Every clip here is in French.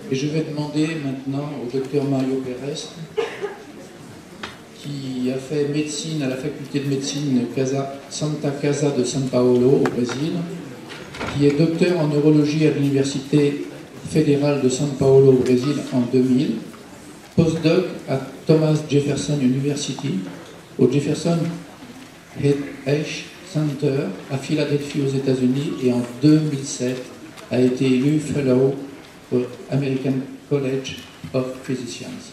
Et je vais demander maintenant au docteur Mario Pérez, qui a fait médecine à la faculté de médecine Santa Casa de São Paulo au Brésil, qui est docteur en neurologie à l'Université fédérale de São Paulo au Brésil en 2000, postdoc à Thomas Jefferson University, au Jefferson Health Center à Philadelphie aux États-Unis, et en 2007 a été élu Fellow au American College of Physicians.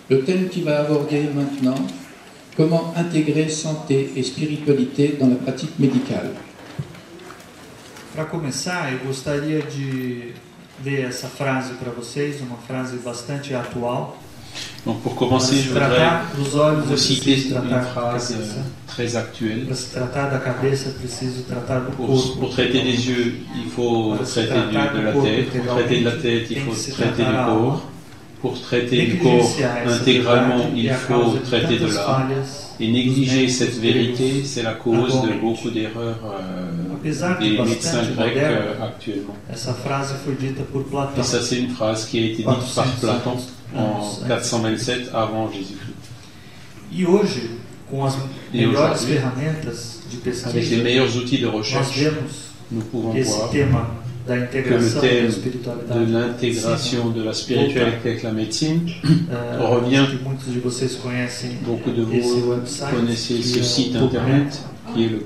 Le thème qu'il va aborder maintenant, comment intégrer santé et spiritualité dans la pratique médicale. Para começar, eu gostaria de ler essa frase para vocês, uma frase bastante atual. Donc pour commencer, je voudrais vous citer une phrase très actuelle. Pour traiter des yeux, il faut traiter de la tête. Pour traiter de la tête, il faut traiter du corps. Pour traiter du corps intégralement, il faut traiter de l'âme. Et négliger cette vérité, c'est la cause de beaucoup d'erreurs des médecins grecs actuellement. Et ça, c'est une phrase qui a été dite par Platon en 427 avant Jésus-Christ. Avec les meilleurs outils de recherche, nous pouvons voir que le thème de l'intégration de la spiritualité avec la médecine revient. Beaucoup de vous connaissez ce site internet qui est le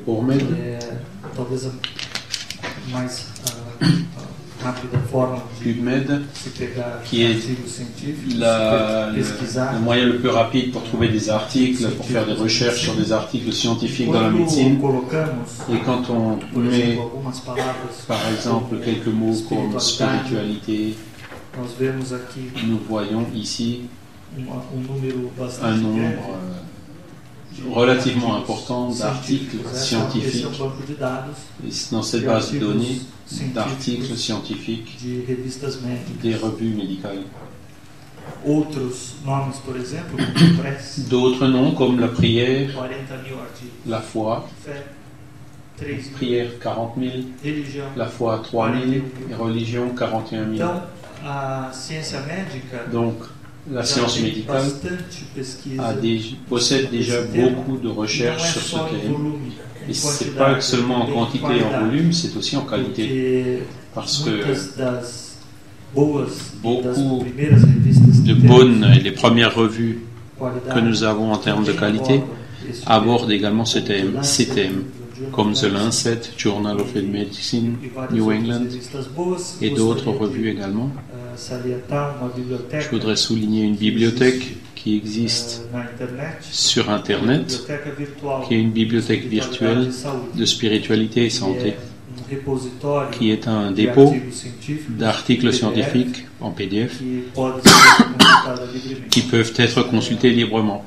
PubMed, qui est le moyen le plus rapide pour trouver des articles, pour faire des recherches sur des articles scientifiques dans la médecine. Et quand on met, par exemple, quelques mots comme spiritualité, nous voyons ici un nombre relativement important d'articles scientifiques. Et dans cette base de données d'articles scientifiques des revues médicales. D'autres noms comme la prière, la foi, prière 40 000, la foi 3 000 et religion 41 000. Donc la science médicale possède déjà beaucoup de recherches sur ce thème. Et ce n'est pas seulement en quantité et en volume, c'est aussi en qualité. Parce que beaucoup de bonnes et les premières revues que nous avons en termes de qualité abordent également ces thèmes, comme The Lancet, Journal of Medicine, New England, et d'autres revues également. Je voudrais souligner une bibliothèque qui existe sur Internet, qui est une bibliothèque virtuelle de spiritualité et santé, qui est un dépôt d'articles scientifiques en PDF qui peuvent être consultés librement.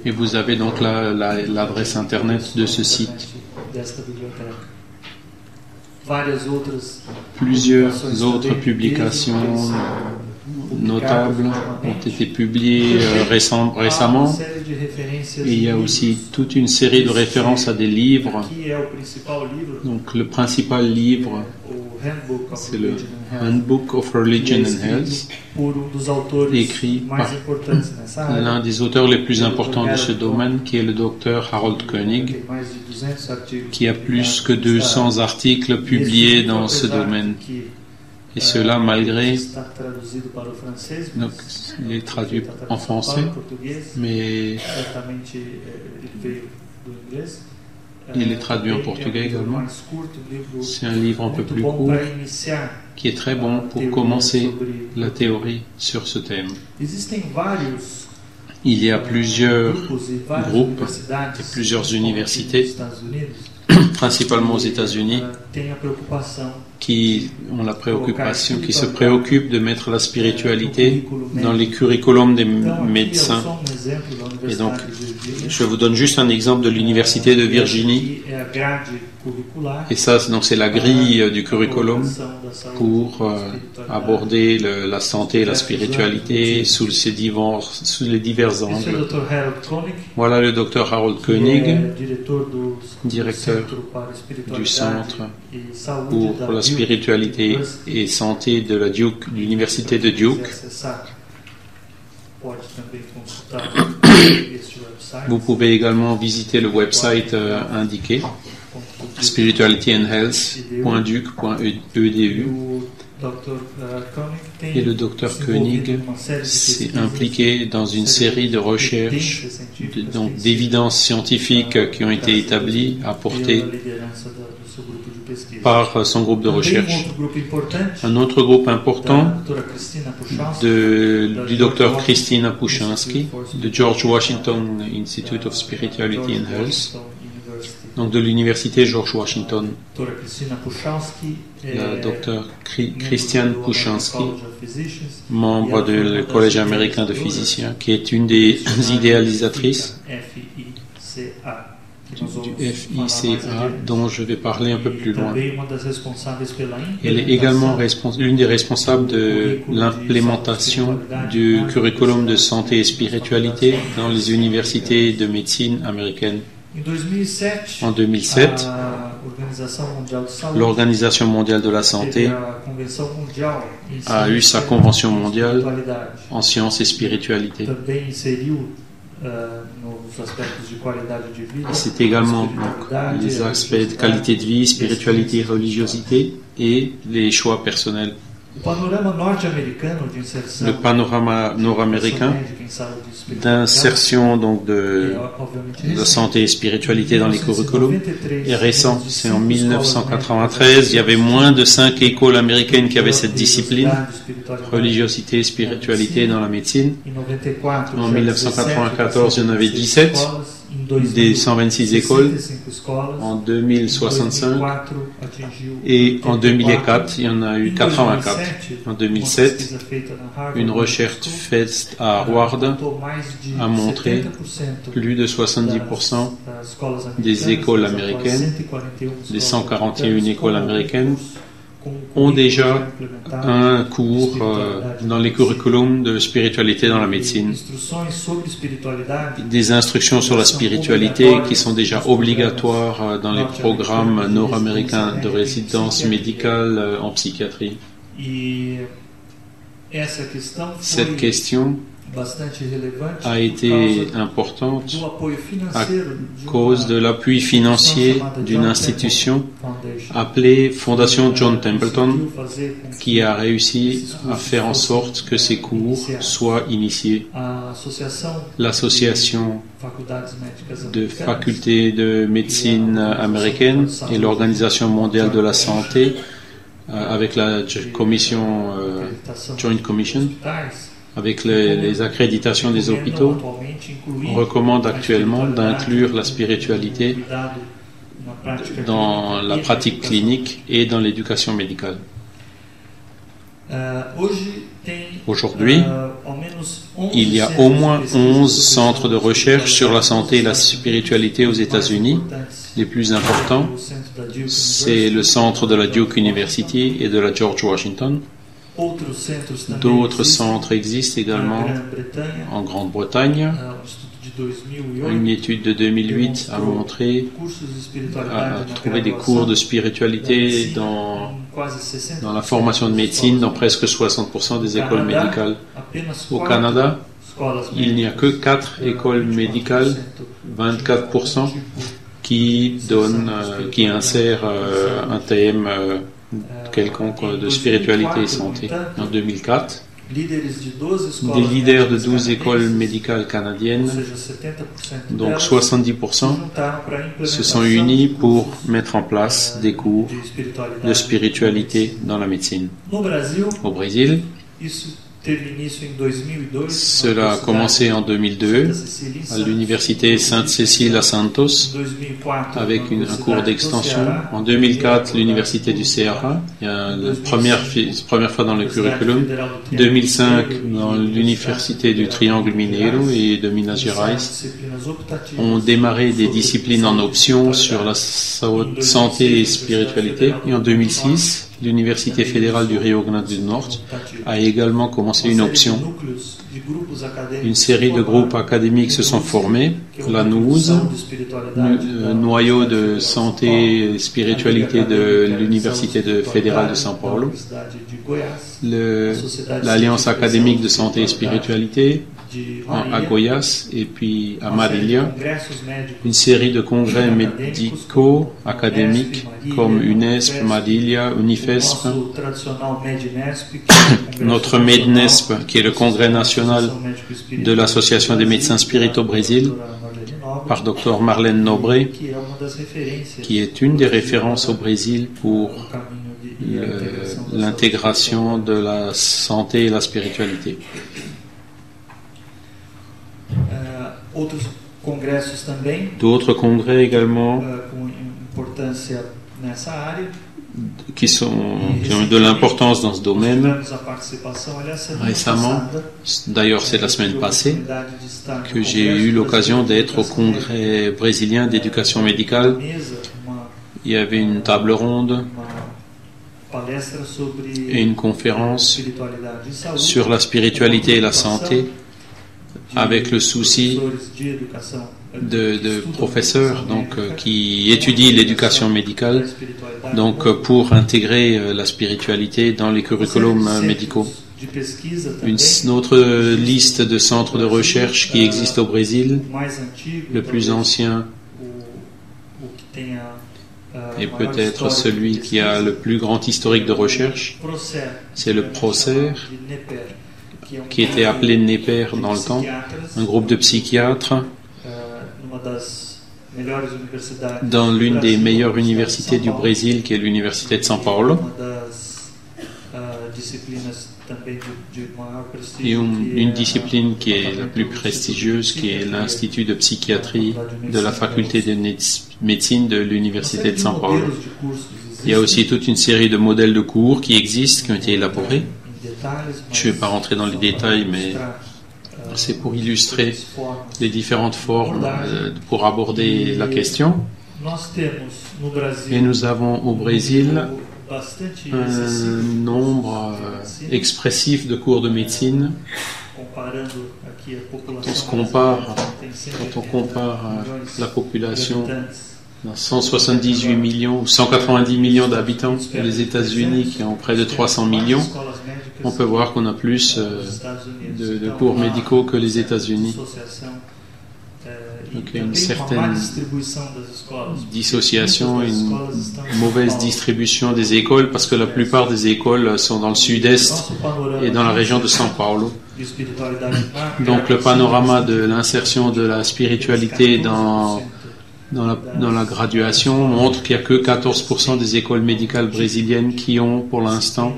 Et vous avez donc l'adresse Internet de ce site. Plusieurs autres publications notables ont été publiées récemment, et il y a aussi toute une série de références à des livres. Donc le principal livre, c'est le Handbook of Religion and Health, écrit par l'un des auteurs les plus importants de ce domaine, qui est le docteur Harold Koenig, qui a plus que 200 articles publiés dans ce domaine. Et cela malgré, donc il est traduit en français, mais il est traduit en portugais également. C'est un livre un peu plus court, qui est très bon pour commencer la théorie sur ce thème. Il y a plusieurs groupes et plusieurs universités, principalement aux États-Unis, qui ont la préoccupation, qui se préoccupent de mettre la spiritualité dans les curriculums des médecins. Et donc, je vous donne juste un exemple de l'université de Virginie. Et ça, donc, c'est la grille du curriculum pour aborder la santé et la spiritualité sous les divers angles. Voilà le docteur Harold Koenig, directeur du Centre pour la spiritualité et santé de l'université de Duke. Vous pouvez également visiter le website indiqué, spiritualityandhealth.duke.edu. Et le Dr Koenig s'est impliqué dans une série de recherches, d'évidences scientifiques qui ont été établies, apportées par son groupe de recherche. Un autre groupe important du Dr Christina Pushansky, de George Washington Institute of Spirituality and Health, donc de l'université George Washington. La Dr Christiane Pushansky, membre du Collège américain de physiciens, qui est une des idéalisatrices du FICA, dont je vais parler un peu plus loin. Elle est également l'une des responsables de l'implémentation du curriculum de santé et spiritualité dans les universités de médecine américaines. En 2007, l'Organisation mondiale de la santé a eu sa convention mondiale en sciences et spiritualité. C'est également les aspects de qualité de vie, spiritualité, religiosité et les choix personnels. Le panorama nord-américain d'insertion donc de santé et spiritualité dans les curriculums est récent. C'est en 1993. Il y avait moins de 5 écoles américaines qui avaient cette discipline, religiosité et spiritualité dans la médecine. En 1994, il y en avait 17 des 126 écoles. En 2065 et en 2004, il y en a eu 84. En 2007, une recherche faite à Harvard a montré plus de 70% des écoles américaines, des 141 écoles américaines, ont déjà un cours dans les curriculums de spiritualité dans la médecine. Des instructions sur la spiritualité qui sont déjà obligatoires dans les programmes nord-américains de résidence médicale en psychiatrie. Cette question a été importante à cause de l'appui financier d'une institution appelée Fondation John Templeton, qui a réussi à faire en sorte que ces cours soient initiés. L'association de facultés de médecine américaine et l'Organisation mondiale de la santé, avec la commission Joint Commission, avec les accréditations des hôpitaux, on recommande actuellement d'inclure la spiritualité dans la pratique clinique et dans l'éducation médicale. Aujourd'hui, il y a au moins 11 centres de recherche sur la santé et la spiritualité aux États-Unis. Les plus importants, c'est le centre de la Duke University et de la George Washington. D'autres centres existent également en Grande-Bretagne. Une étude de 2008 a trouvé des cours de spiritualité dans la formation de médecine dans presque 60% des écoles médicales. Au Canada, il n'y a que 4 écoles médicales, 24%, qui insèrent un thème quelconque de spiritualité et santé. En 2004, des leaders de 12 écoles médicales canadiennes, donc 70%, se sont unis pour mettre en place des cours de spiritualité dans la médecine. Au Brésil, cela a commencé en 2002 à l'université Sainte-Cécile à Santos avec un cours d'extension. En 2004, l'université du Ceará, il y a la première fois dans le curriculum. 2005, dans l'université du Triangle Mineiro et de Minas Gerais, ont démarré des disciplines en option sur la santé et spiritualité. Et en 2006, L'Université fédérale du Rio Grande do Norte a également commencé une option. Une série de groupes académiques se sont formés. La NUS, noyau de santé et spiritualité de l'Université fédérale de São Paulo, l'Alliance académique de santé et spiritualité à Goiás et puis à Marília, une série de congrès médicaux académiques comme UNESP, Marília, Unifesp, notre MEDNESP qui est le congrès national de l'Association des médecins spirites au Brésil par Dr Marlene Nobre, qui est une des références au Brésil pour l'intégration de la santé et la spiritualité. D'autres congrès également qui ont de l'importance dans ce domaine. Récemment, d'ailleurs c'est la semaine passée, que j'ai eu l'occasion d'être au congrès brésilien d'éducation médicale. Il y avait une table ronde et une conférence sur la spiritualité et la santé, avec le souci de professeurs qui étudient l'éducation médicale, pour intégrer la spiritualité dans les curriculums médicaux. Une autre liste de centres de recherche qui existe au Brésil, le plus ancien et peut-être celui qui a le plus grand historique de recherche, c'est le PROCER, qui était appelé NEPER dans le temps, un groupe de psychiatres dans l'une des meilleures universités du Brésil, qui est l'université de São Paulo, et une discipline qui est la plus prestigieuse, qui est l'Institut de psychiatrie de la faculté de médecine de l'université de São Paulo. Il y a aussi toute une série de modèles de cours qui existent, qui ont été élaborés. Je ne vais pas rentrer dans les détails, mais c'est pour illustrer les différentes formes pour aborder la question. Et nous avons au Brésil un nombre expressif de cours de médecine. Quand on compare la population dans 178 millions ou 190 millions d'habitants, les États-Unis qui ont près de 300 millions, on peut voir qu'on a plus de cours médicaux que les États-Unis. Donc il y a une certaine dissociation, une mauvaise distribution des écoles, parce que la plupart des écoles sont dans le sud-est et dans la région de São Paulo. Donc le panorama de l'insertion de la spiritualité dans la graduation montre qu'il n'y a que 14% des écoles médicales brésiliennes qui ont pour l'instant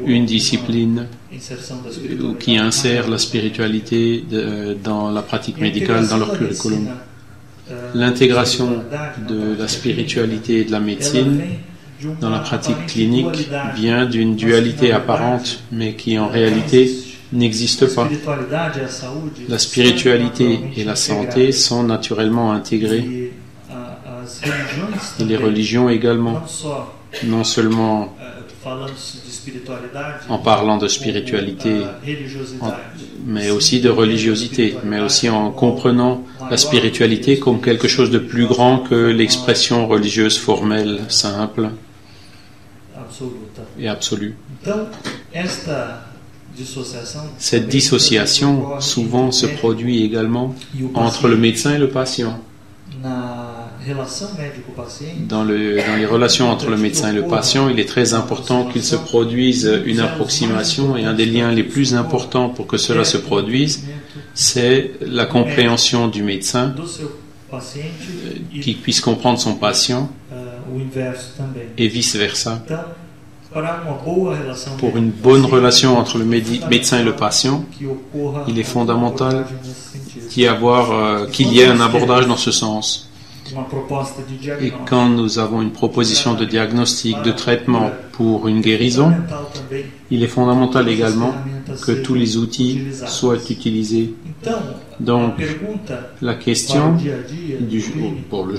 une discipline ou qui insère la spiritualité dans la pratique médicale, dans leur curriculum. L'intégration de la spiritualité et de la médecine dans la pratique clinique vient d'une dualité apparente, mais qui en réalité n'existe pas. La spiritualité et la santé sont naturellement intégrées. Et les religions également, non seulement en parlant de spiritualité, mais aussi de religiosité, mais aussi en comprenant la spiritualité comme quelque chose de plus grand que l'expression religieuse formelle, simple et absolue. Cette dissociation souvent se produit également entre le médecin et le patient. Dans les relations entre le médecin et le patient, il est très important qu'il se produise une approximation, et un des liens les plus importants pour que cela se produise, c'est la compréhension du médecin, qui puisse comprendre son patient, et vice-versa. Pour une bonne relation entre le médecin et le patient, il est fondamental qu'il y ait un abordage dans ce sens. Et quand nous avons une proposition de diagnostic, de traitement pour une guérison, il est fondamental également que tous les outils soient utilisés. Donc, la question au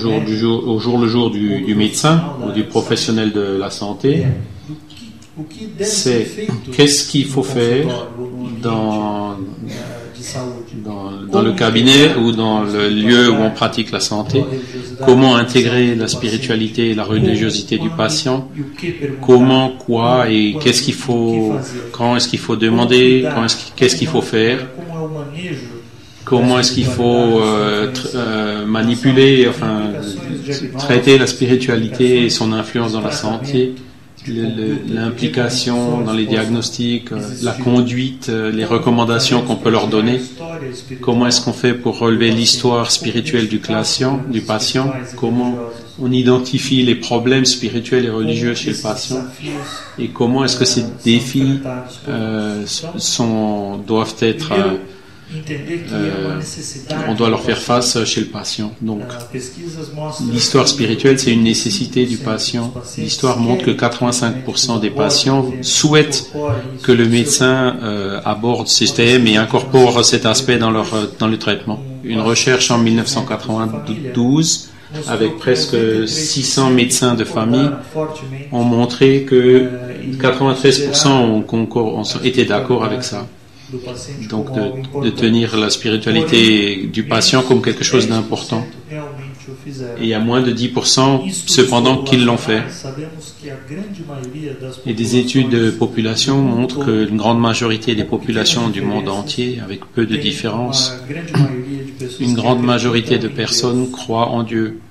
jour le jour du médecin ou du professionnel de la santé, c'est qu'est-ce qu'il faut faire dans le cabinet ou dans le lieu où on pratique la santé, comment intégrer la spiritualité et la religiosité du patient, comment, quoi et qu'est-ce qu'il faut, quand est-ce qu'il faut demander, qu'est-ce qu'il faut faire, comment est-ce qu'il faut manipuler, enfin traiter la spiritualité et son influence dans la santé, l'implication dans les diagnostics, la conduite, les recommandations qu'on peut leur donner, comment est-ce qu'on fait pour relever l'histoire spirituelle du patient, comment on identifie les problèmes spirituels et religieux chez le patient et comment est-ce que ces défis doivent être on doit leur faire face chez le patient. Donc, l'histoire spirituelle, c'est une nécessité du patient. L'histoire montre que 85% des patients souhaitent que le médecin aborde ces thèmes et incorpore cet aspect dans le traitement. Une recherche en 1992 avec presque 600 médecins de famille ont montré que 93% étaient d'accord avec ça. Donc de tenir la spiritualité du patient comme quelque chose d'important. Et il y a moins de 10% cependant qui l'ont fait. Et des études de population montrent qu'une grande majorité des populations du monde entier, avec peu de différence, une grande majorité de personnes croient en Dieu.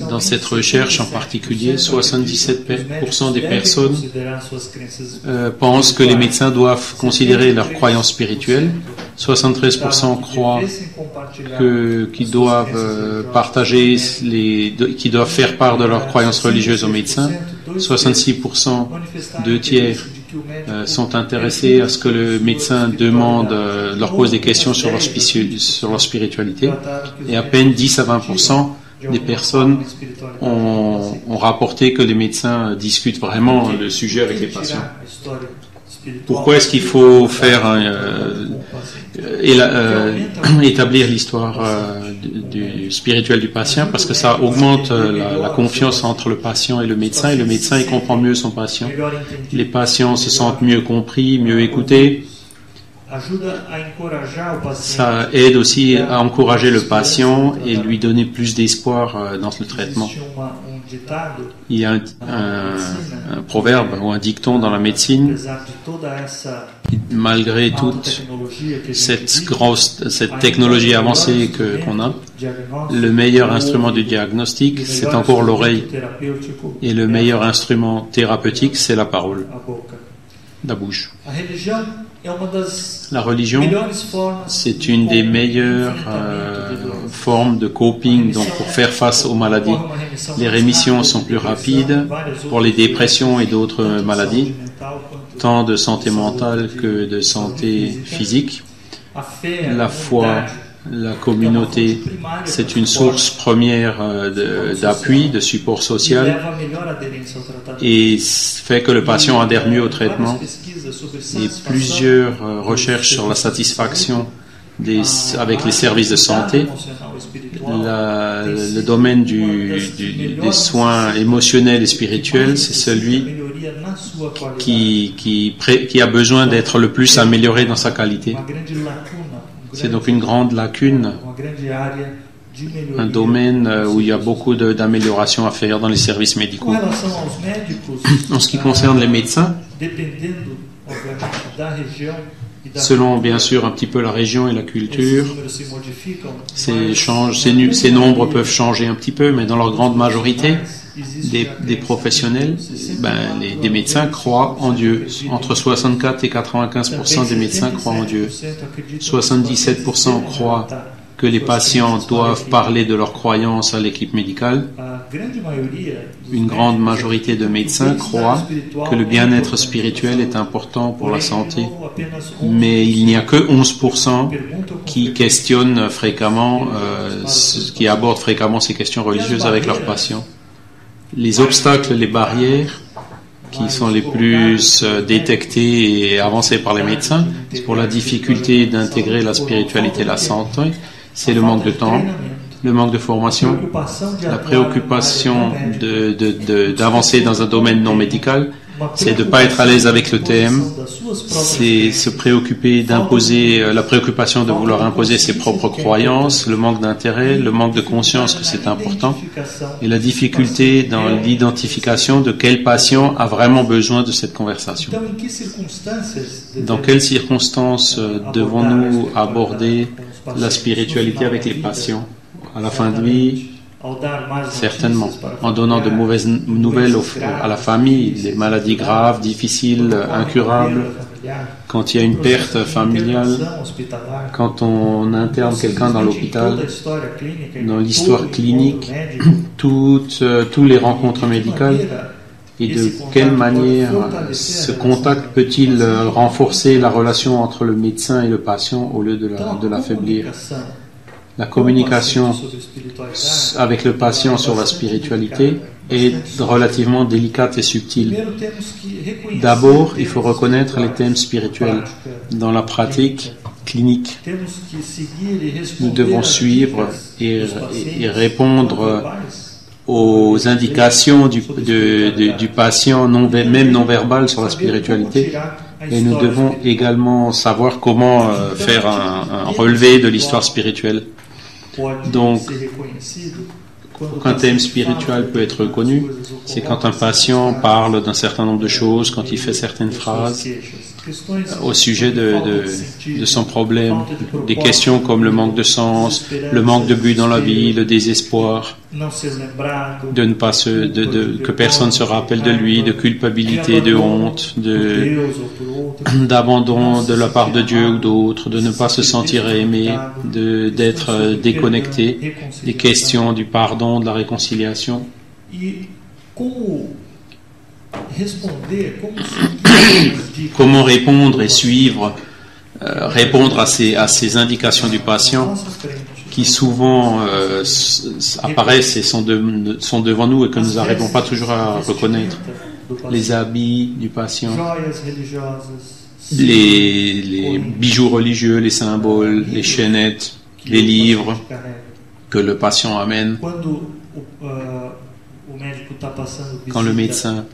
Dans cette recherche en particulier, 77% des personnes pensent que les médecins doivent considérer leurs croyances spirituelles. 73% croient qu'ils doivent partager, qu'ils doivent faire part de leurs croyances religieuses aux médecins. 66%, 2/3, sont intéressés à ce que le médecin leur pose des questions sur leur spiritualité. Et à peine 10 à 20% des personnes ont rapporté que les médecins discutent vraiment le sujet avec les patients. Pourquoi est-ce qu'il faut établir l'histoire du spirituel du patient? Parce que ça augmente la confiance entre le patient et le médecin il comprend mieux son patient. Les patients se sentent mieux compris, mieux écoutés. Ça aide aussi à encourager le patient et lui donner plus d'espoir dans le traitement. Il y a un proverbe ou un dicton dans la médecine. Malgré toute cette technologie avancée qu'on a, le meilleur instrument du diagnostic, c'est encore l'oreille. Et le meilleur instrument thérapeutique, c'est la parole, la bouche. La religion, c'est une des meilleures formes de coping, donc pour faire face aux maladies. Les rémissions sont plus rapides pour les dépressions et d'autres maladies, tant de santé mentale que de santé physique. La foi, la communauté, c'est une source première d'appui, de support social et fait que le patient adhère mieux au traitement. Et plusieurs recherches sur la satisfaction avec les services de santé, le domaine des soins émotionnels et spirituels, c'est celui qui a besoin d'être le plus amélioré dans sa qualité. C'est donc une grande lacune, un domaine où il y a beaucoup d'améliorations à faire dans les services médicaux. En ce qui concerne les médecins, selon bien sûr un petit peu la région et la culture, ces nombres peuvent changer un petit peu, mais dans leur grande majorité, des professionnels, des médecins croient en Dieu. Entre 64 et 95% des médecins croient en Dieu. 77% croient que les patients doivent parler de leurs croyances à l'équipe médicale. Une grande majorité de médecins croient que le bien-être spirituel est important pour la santé. Mais il n'y a que 11% qui questionnent fréquemment, qui abordent fréquemment ces questions religieuses avec leurs patients. Les obstacles, les barrières qui sont les plus détectés et avancés par les médecins, c'est pour la difficulté d'intégrer la spiritualité et la santé, c'est le manque de temps, le manque de formation, la préoccupation d'avancer dans un domaine non médical, c'est de ne pas être à l'aise avec le thème, c'est se préoccuper d'imposer, la préoccupation de vouloir imposer ses propres croyances, le manque d'intérêt, le manque de conscience que c'est important, et la difficulté dans l'identification de quel patient a vraiment besoin de cette conversation. Dans quelles circonstances devons-nous aborder la spiritualité avec les patients à la fin de vie? Certainement, en donnant de mauvaises nouvelles à la famille, des maladies graves, difficiles, incurables, quand il y a une perte familiale, quand on interne quelqu'un dans l'hôpital, dans l'histoire clinique, tous les rencontres médicales, et de quelle manière ce contact peut-il renforcer la relation entre le médecin et le patient au lieu de l'affaiblir? La communication avec le patient sur la spiritualité est relativement délicate et subtile. D'abord, il faut reconnaître les thèmes spirituels. Dans la pratique clinique, nous devons suivre et répondre aux indications du patient, même non verbales, sur la spiritualité. Et nous devons également savoir comment faire un relevé de l'histoire spirituelle. Donc, un thème spirituel peut être reconnu, c'est quand un patient parle d'un certain nombre de choses, quand il fait certaines phrases au sujet de son problème, des questions comme le manque de sens, le manque de but dans la vie, le désespoir, de ne pas que personne ne se rappelle de lui, de culpabilité, de honte, d'abandon de la part de Dieu ou d'autres, de ne pas se sentir aimé, d'être déconnecté, des questions du pardon, de la réconciliation. Comment répondre et suivre, répondre à ces indications du patient qui souvent apparaissent et sont devant nous et que nous n'arrivons pas toujours à reconnaître. Les habits du patient, les bijoux religieux, les symboles, les chaînettes, les livres que le patient amène. Quand le médecin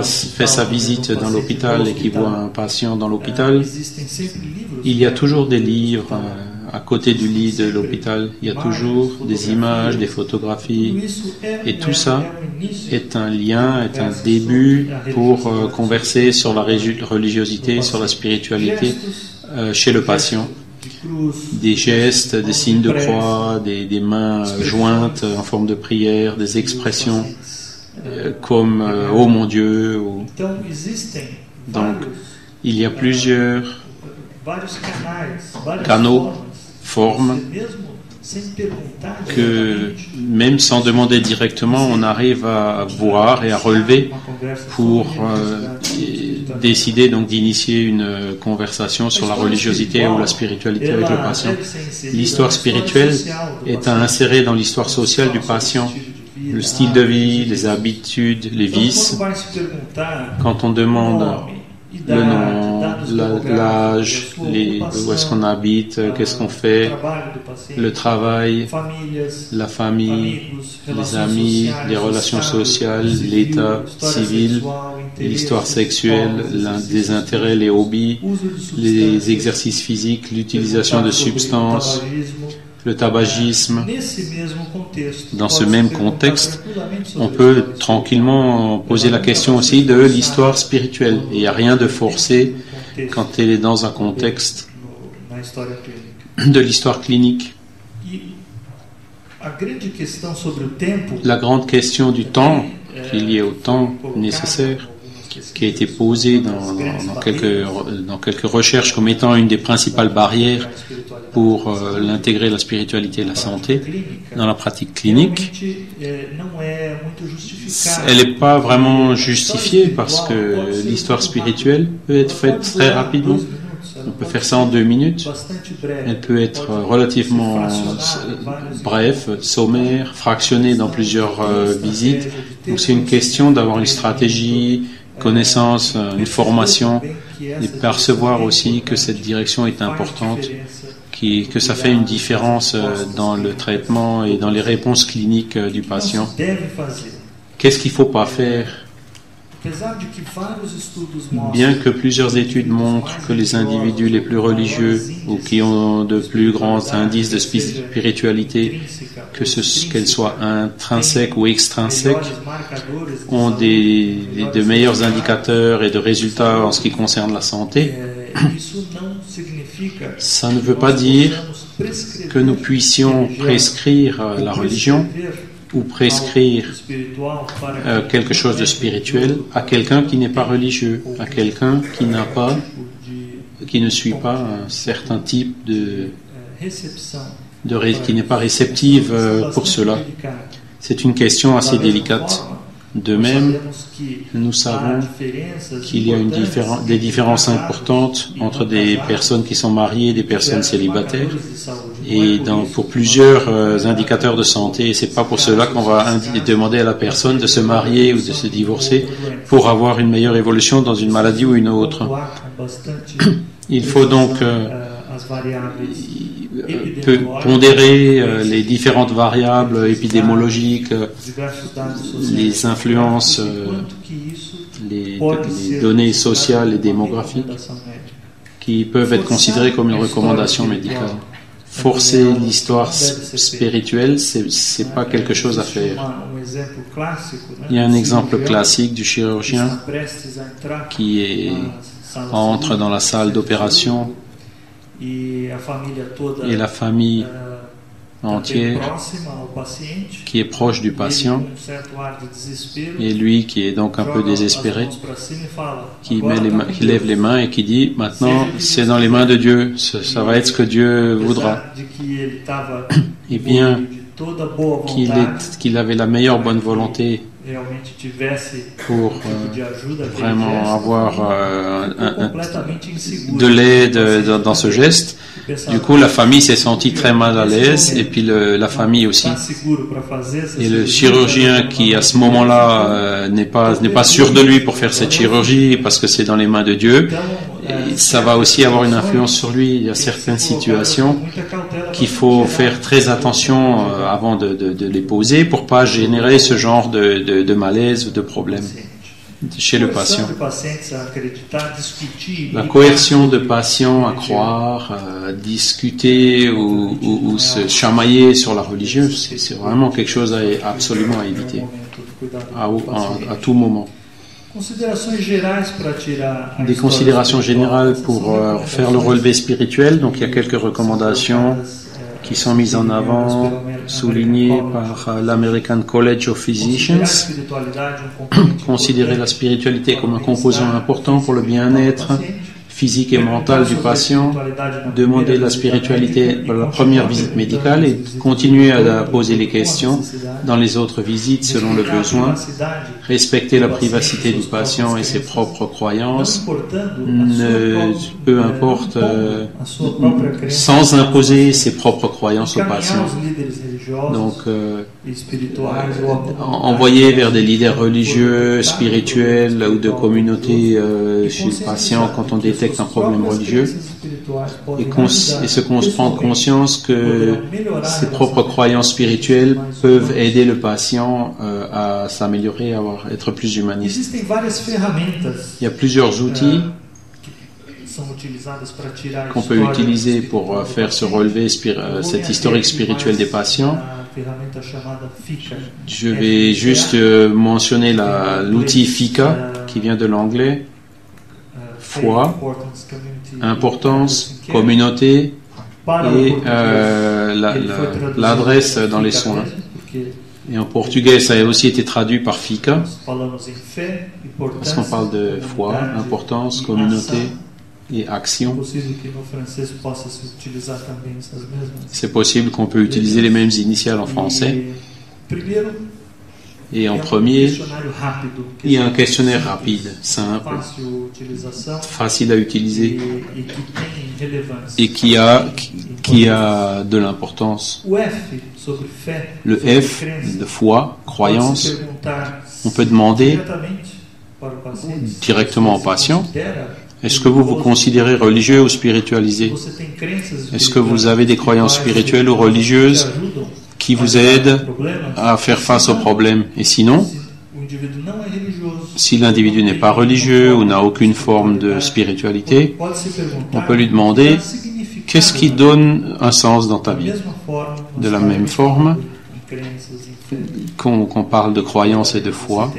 fait sa visite dans l'hôpital et qu'il voit un patient dans l'hôpital, il y a toujours des livres à côté du lit de l'hôpital. Il y a toujours des images, des photographies, et tout ça est un lien, est un début pour converser sur la religiosité, sur la spiritualité chez le patient. Des gestes, des signes de croix, des mains jointes en forme de prière, des expressions comme « Oh mon Dieu ». Donc, il y a plusieurs canaux, formes, que même sans demander directement, on arrive à voir et à relever pour décider donc d'initier une conversation sur la religiosité ou la spiritualité avec le patient. L'histoire spirituelle est à insérer dans l'histoire sociale du patient. Le style de vie, les habitudes, les vices. Quand on demande le nom, l'âge, où est-ce qu'on habite, qu'est-ce qu'on fait, le travail, la famille, les amis, les relations sociales, l'état civil, l'histoire sexuelle, des intérêts, les hobbies, les exercices physiques, l'utilisation de substances, le tabagisme. Dans ce même contexte, on peut tranquillement poser la question aussi de l'histoire spirituelle. Il n'y a rien de forcé quand elle est dans un contexte de l'histoire clinique. La grande question du temps, qui est liée au temps nécessaire, qui a été posée dans quelques recherches comme étant une des principales barrières pour l'intégrer la spiritualité et la santé dans la pratique clinique. Elle n'est pas vraiment justifiée parce que l'histoire spirituelle peut être faite très rapidement. On peut faire ça en 2 minutes. Elle peut être relativement bref, sommaire, fractionnée dans plusieurs visites. Donc c'est une question d'avoir une stratégie, connaissance, une formation, et percevoir aussi que cette direction est importante, que ça fait une différence dans le traitement et dans les réponses cliniques du patient. Qu'est-ce qu'il ne faut pas faire? Bien que plusieurs études montrent que les individus les plus religieux ou qui ont de plus grands indices de spiritualité, qu'elles soient intrinsèques ou extrinsèques, ont de meilleurs indicateurs et de résultats en ce qui concerne la santé, ça ne veut pas dire que nous puissions prescrire la religion ou prescrire quelque chose de spirituel à quelqu'un qui n'est pas religieux, à quelqu'un qui ne suit pas un certain type qui n'est pas réceptive pour cela. C'est une question assez délicate. De même, nous savons qu'il y a des différences importantes entre des personnes qui sont mariées et des personnes célibataires. Et pour plusieurs indicateurs de santé, c'est pas pour cela qu'on va demander à la personne de se marier ou de se divorcer pour avoir une meilleure évolution dans une maladie ou une autre. Il faut donc pondérer les différentes variables épidémiologiques, les influences, les données sociales et démographiques qui peuvent être considérées comme une recommandation médicale. Forcer l'histoire spirituelle, c'est pas quelque chose à faire. Il y a un exemple classique du chirurgien qui entre dans la salle d'opération et la famille entière qui est proche du patient et lui qui est donc un peu désespéré, qui lève les mains et qui dit maintenant c'est dans les mains de Dieu, ça va être ce que Dieu voudra. Et bien qu'il avait la meilleure bonne volonté pour vraiment avoir de l'aide dans ce geste. Du coup, la famille s'est sentie très mal à l'aise et puis la famille aussi. Et le chirurgien qui, à ce moment-là, n'est pas sûr de lui pour faire cette chirurgie parce que c'est dans les mains de Dieu, et ça va aussi avoir une influence sur lui. Il y a certaines situations qu'il faut faire très attention avant de les poser pour pas générer ce genre de malaise ou de problème chez le patient. La coercion de patients à croire, à discuter ou se chamailler sur la religion, c'est vraiment quelque chose absolument à éviter à tout moment. Des considérations générales pour faire le relevé spirituel. Donc il y a quelques recommandations qui sont mises en avant, soulignées par l'American College of Physicians. Considérer la spiritualité comme un composant important pour le bien-être physique et mental du patient, demander la spiritualité pour la première visite médicale et continuer à poser les questions dans les autres visites selon le besoin, respecter la privacité du patient et ses propres croyances, peu importe, sans imposer ses propres croyances au patient. Donc, envoyer vers des leaders religieux, spirituels ou de communautés chez le patient quand on détecte un problème religieux et se prendre conscience que ses propres croyances spirituelles peuvent aider le patient à s'améliorer, à être plus humaniste. Il y a plusieurs outils qu'on peut utiliser pour faire se relever cette historique spirituelle des patients. Je vais juste mentionner l'outil FICA qui vient de l'anglais. Foi, importance, communauté et l'adresse dans les soins. Et en portugais, ça a aussi été traduit par FICA, parce qu'on parle de foi, importance, communauté et action. C'est possible qu'on peut utiliser les mêmes initiales en français. Et en premier, il y a un questionnaire rapide, simple, facile à utiliser et qui a de l'importance. Le F de foi, croyance, on peut demander directement au patient: est-ce que vous vous considérez religieux ou spiritualisé? Est-ce que vous avez des croyances spirituelles ou religieuses qui vous aident à faire face aux problèmes? Et sinon, Si l'individu n'est pas religieux ou n'a aucune forme de spiritualité, on peut lui demander qu'est-ce qui donne un sens dans ta vie. De la même forme qu'on parle de croyance et de foi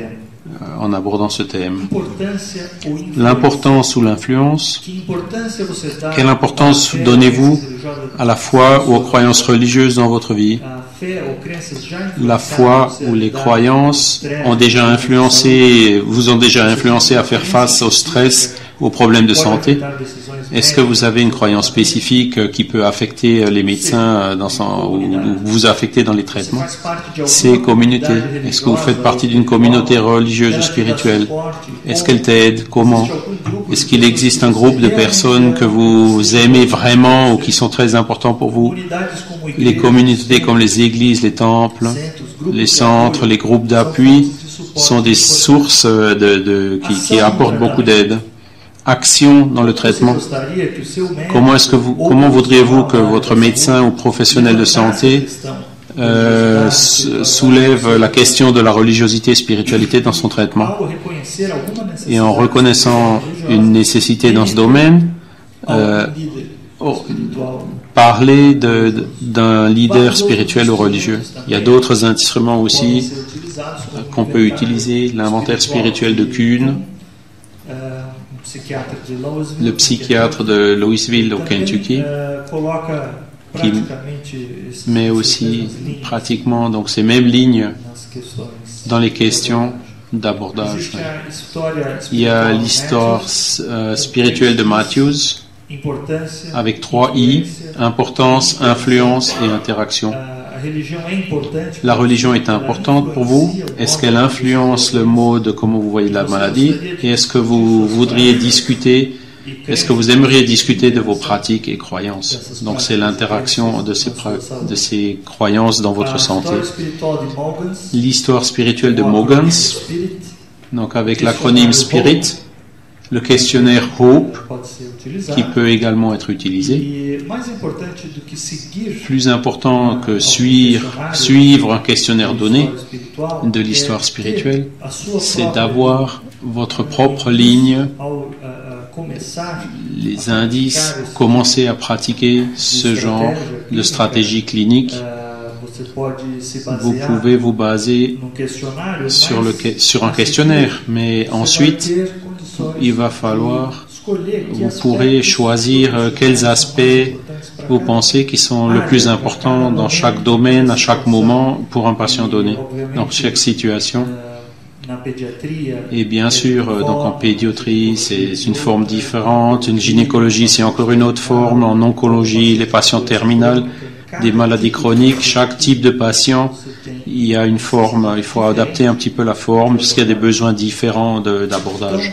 en abordant ce thème. L'importance ou l'influence, quelle importance donnez-vous à la foi ou aux croyances religieuses dans votre vie? La foi ou les croyances ont déjà influencé, vous ont déjà influencé à faire face au stress, aux problèmes de santé? Est-ce que vous avez une croyance spécifique qui peut affecter les médecins ou vous affecter dans les traitements? Ces communautés, est-ce que vous faites partie d'une communauté religieuse ou spirituelle? Est-ce qu'elle t'aide? Comment? Est-ce qu'il existe un groupe de personnes que vous aimez vraiment ou qui sont très importants pour vous? Les communautés comme les églises, les temples, les centres, les groupes d'appui sont des sources qui apportent beaucoup d'aide. Action dans le traitement. Comment voudriez-vous que votre médecin ou professionnel de santé soulève la question de la religiosité et spiritualité dans son traitement? Et en reconnaissant une nécessité dans ce domaine, parler d'un leader spirituel ou religieux. Il y a d'autres instruments aussi qu'on peut utiliser. L'inventaire spirituel de Kuhn, le psychiatre de Louisville au Kentucky, qui met aussi pratiquement donc ces mêmes lignes dans les questions d'abordage. Il y a l'histoire spirituelle de Matthews avec 3 I, importance, influence et interaction. La religion est importante pour vous? Est-ce qu'elle influence le mode de comment vous voyez la maladie? Et est-ce que vous voudriez discuter, est-ce que vous aimeriez discuter de vos pratiques et croyances? Donc c'est l'interaction de ces croyances dans votre santé. L'histoire spirituelle de Mogens, donc avec l'acronyme SPIRIT, le questionnaire HOPE, qui peut également être utilisé. Plus important que suivre un questionnaire donné de l'histoire spirituelle, c'est d'avoir votre propre ligne, les indices, commencer à pratiquer ce genre de stratégie clinique. Vous pouvez vous baser sur un questionnaire, mais ensuite, il va falloir, vous pourrez choisir quels aspects vous pensez qui sont le plus importants dans chaque domaine, à chaque moment, pour un patient donné, dans chaque situation. Et bien sûr, donc en pédiatrie, c'est une forme différente, une gynécologie, c'est encore une autre forme, en oncologie, les patients terminales, des maladies chroniques, chaque type de patient, il y a une forme, il faut adapter un petit peu la forme, parce qu'il y a des besoins différents d'abordage.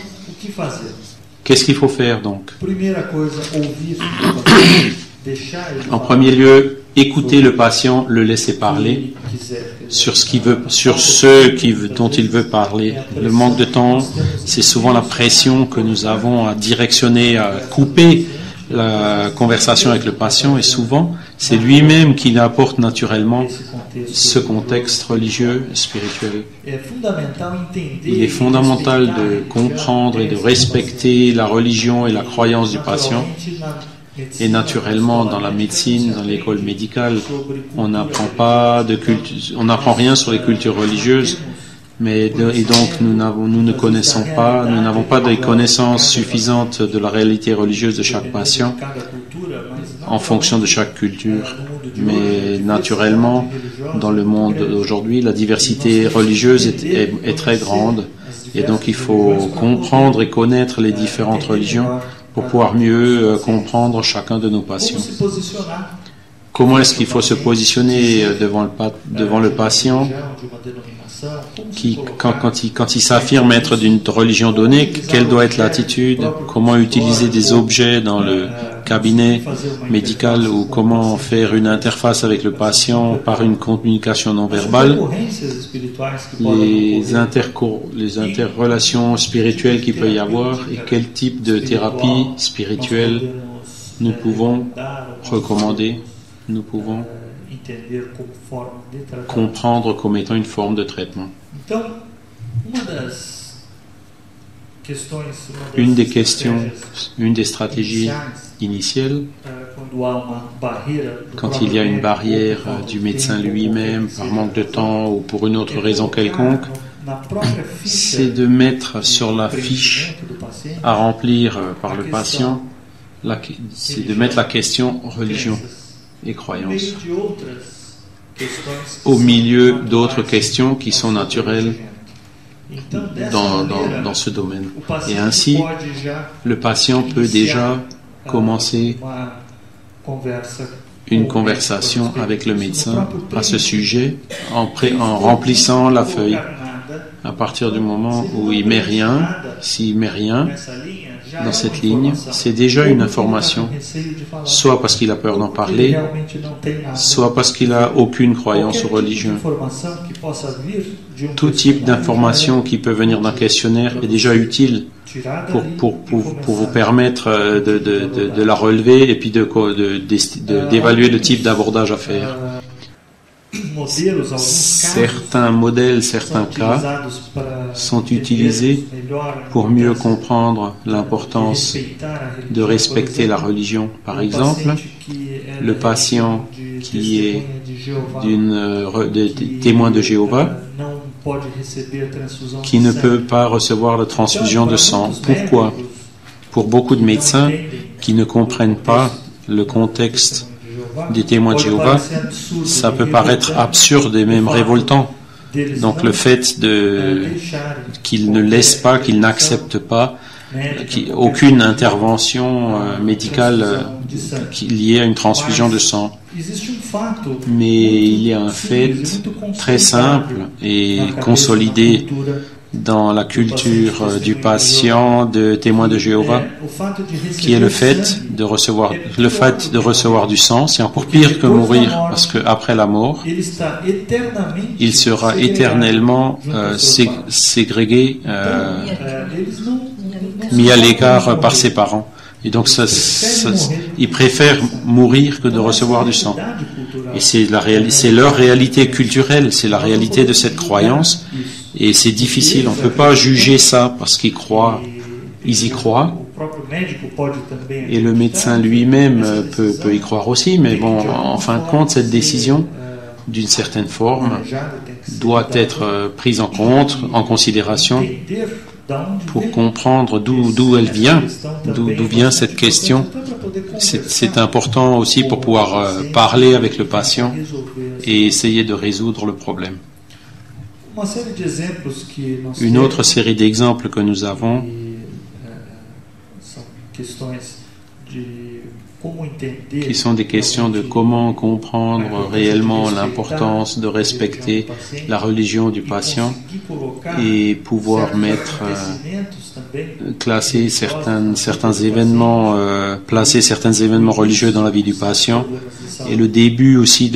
Qu'est-ce qu'il faut faire donc? En premier lieu, écouter le patient, le laisser parler sur ce dont il veut parler. Le manque de temps, c'est souvent la pression que nous avons à directionner, à couper la conversation avec le patient, et souvent c'est lui-même qui apporte naturellement ce contexte religieux, spirituel. Il est fondamental de comprendre et de respecter la religion et la croyance du patient. Et naturellement, dans la médecine, dans l'école médicale, on n'apprend rien sur les cultures religieuses, et donc nous n'avons pas de connaissances suffisantes de la réalité religieuse de chaque patient en fonction de chaque culture. Mais naturellement, dans le monde d'aujourd'hui, la diversité religieuse est très grande, et donc il faut comprendre et connaître les différentes religions pour pouvoir mieux comprendre chacun de nos patients. Comment est-ce qu'il faut se positionner devant le patient quand il s'affirme être d'une religion donnée? Quelle doit être l'attitude? Comment utiliser des objets dans le cabinet médical, ou comment faire une interface avec le patient par une communication non verbale? Les interrelations spirituelles qu'il peut y avoir, et quel type de thérapie spirituelle nous pouvons recommander, nous pouvons comprendre comme étant une forme de traitement. Une des questions, une des stratégies initiales, quand il y a une barrière du médecin lui-même, par manque de temps ou pour une autre raison quelconque, c'est de mettre sur la fiche à remplir par le patient, c'est de mettre la question religion et croyance au milieu d'autres questions qui sont naturelles dans ce domaine. Et ainsi, le patient peut déjà commencer une conversation avec le médecin à ce sujet en remplissant la feuille. À partir du moment où il met rien, s'il met rien dans cette ligne, c'est déjà une information, soit parce qu'il a peur d'en parler, soit parce qu'il n'a aucune croyance ou religion. Tout type d'information qui peut venir d'un questionnaire est déjà utile pour vous permettre de la relever et puis d'évaluer le type d'abordage à faire. Certains modèles, certains cas sont utilisés pour mieux comprendre l'importance de respecter la religion. Par exemple, le patient qui est témoin de Jéhovah, qui ne peut pas recevoir de transfusion de sang. Pourquoi? Pour beaucoup de médecins qui ne comprennent pas le contexte des témoins de Jéhovah, ça peut paraître absurde et même révoltant. Donc le fait qu'ils ne laissent pas, qu'ils n'acceptent pas aucune intervention médicale liée à une transfusion de sang. Mais il y a un fait très simple et consolidé dans la culture du patient de témoin de Jéhovah, qui est le fait de recevoir du sang. C'est encore pire que mourir, parce qu'après la mort, il sera éternellement ségrégué, mis à l'écart par ses parents. Et donc, ils préfèrent mourir que de recevoir du sang. Et c'est leur réalité culturelle, c'est la réalité de cette croyance. Et c'est difficile, on ne peut pas juger ça parce qu'ils y croient. Et le médecin lui-même peut y croire aussi, mais bon, en fin de compte, cette décision, d'une certaine forme, doit être prise en compte, en considération, pour comprendre d'où elle vient, d'où vient cette question. C'est important aussi pour pouvoir parler avec le patient et essayer de résoudre le problème. Une autre série d'exemples que nous avons qui sont des questions de comment comprendre réellement l'importance de respecter la religion du patient et pouvoir classer certains événements, placer certains événements religieux dans la vie du patient, et le début aussi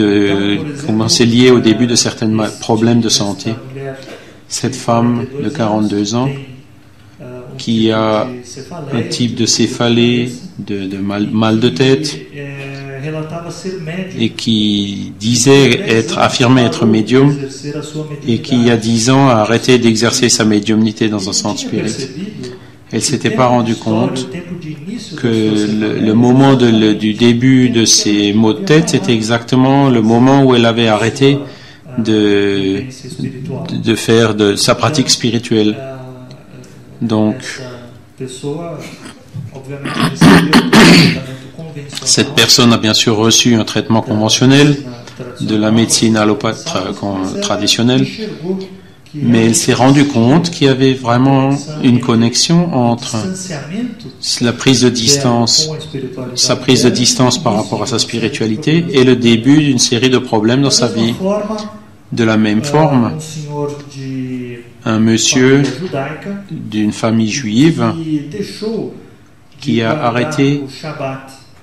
comment c'est lié au début de certains problèmes de santé. Cette femme de 42 ans qui a un type de céphalée, de mal de tête, et qui affirmait être médium, et qui il y a 10 ans a arrêté d'exercer sa médiumnité dans un centre spirit. Elle ne s'était pas rendue compte que le moment du début de ses maux de tête, c'était exactement le moment où elle avait arrêté de faire de sa pratique spirituelle. Donc, cette personne a bien sûr reçu un traitement conventionnel de la médecine allopathe traditionnelle, mais elle s'est rendue compte qu'il y avait vraiment une connexion entre sa prise de distance par rapport à sa spiritualité et le début d'une série de problèmes dans sa vie. De la même forme, un monsieur d'une famille juive qui a arrêté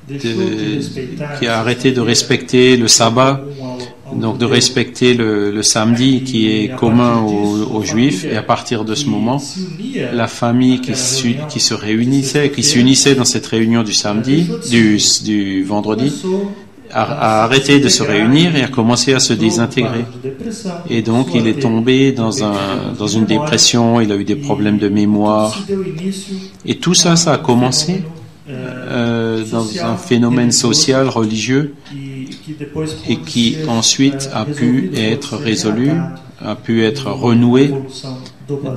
de respecter le sabbat, donc de respecter le samedi qui est commun aux juifs, et à partir de ce moment, la famille qui s'unissait dans cette réunion du samedi, du vendredi, a arrêté de se réunir et a commencé à se désintégrer. Et donc, il est tombé dans une dépression, il a eu des problèmes de mémoire. Et tout ça, ça a commencé dans un phénomène social, religieux, et qui ensuite a pu être résolu, a pu être renoué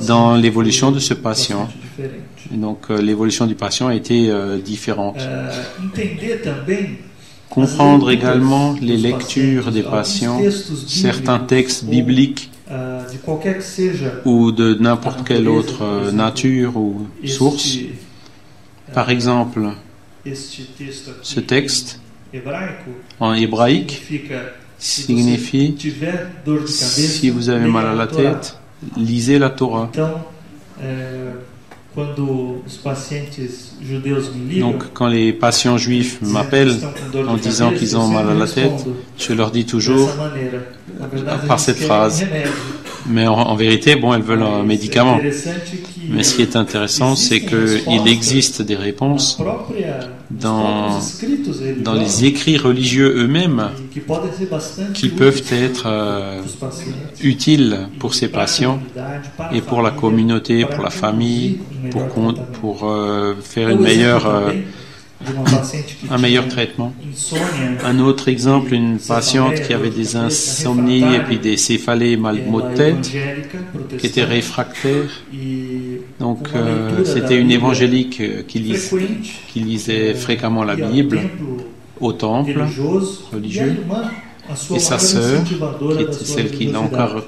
dans l'évolution de ce patient. Et donc, l'évolution du patient a été différente. Comprendre également les lectures des patients, certains textes bibliques ou de n'importe quelle autre nature ou source. Par exemple, ce texte en hébraïque signifie « Si vous avez mal à la tête, lisez la Torah ». Donc, quand les patients juifs m'appellent en disant qu'ils ont mal à la tête, je leur dis toujours par cette phrase. Mais en vérité, bon, elles veulent un médicament. Mais ce qui est intéressant, c'est qu'il existe des réponses dans les écrits religieux eux-mêmes qui peuvent être utiles pour ces patients et pour la communauté, pour la famille, pour faire un meilleur traitement. Un autre exemple, une patiente qui avait des insomnies et puis des céphalées, maux de tête, qui était réfractaire. Donc, c'était une évangélique qui lisait fréquemment la Bible au temple religieux. Et sa sœur, qui était celle qui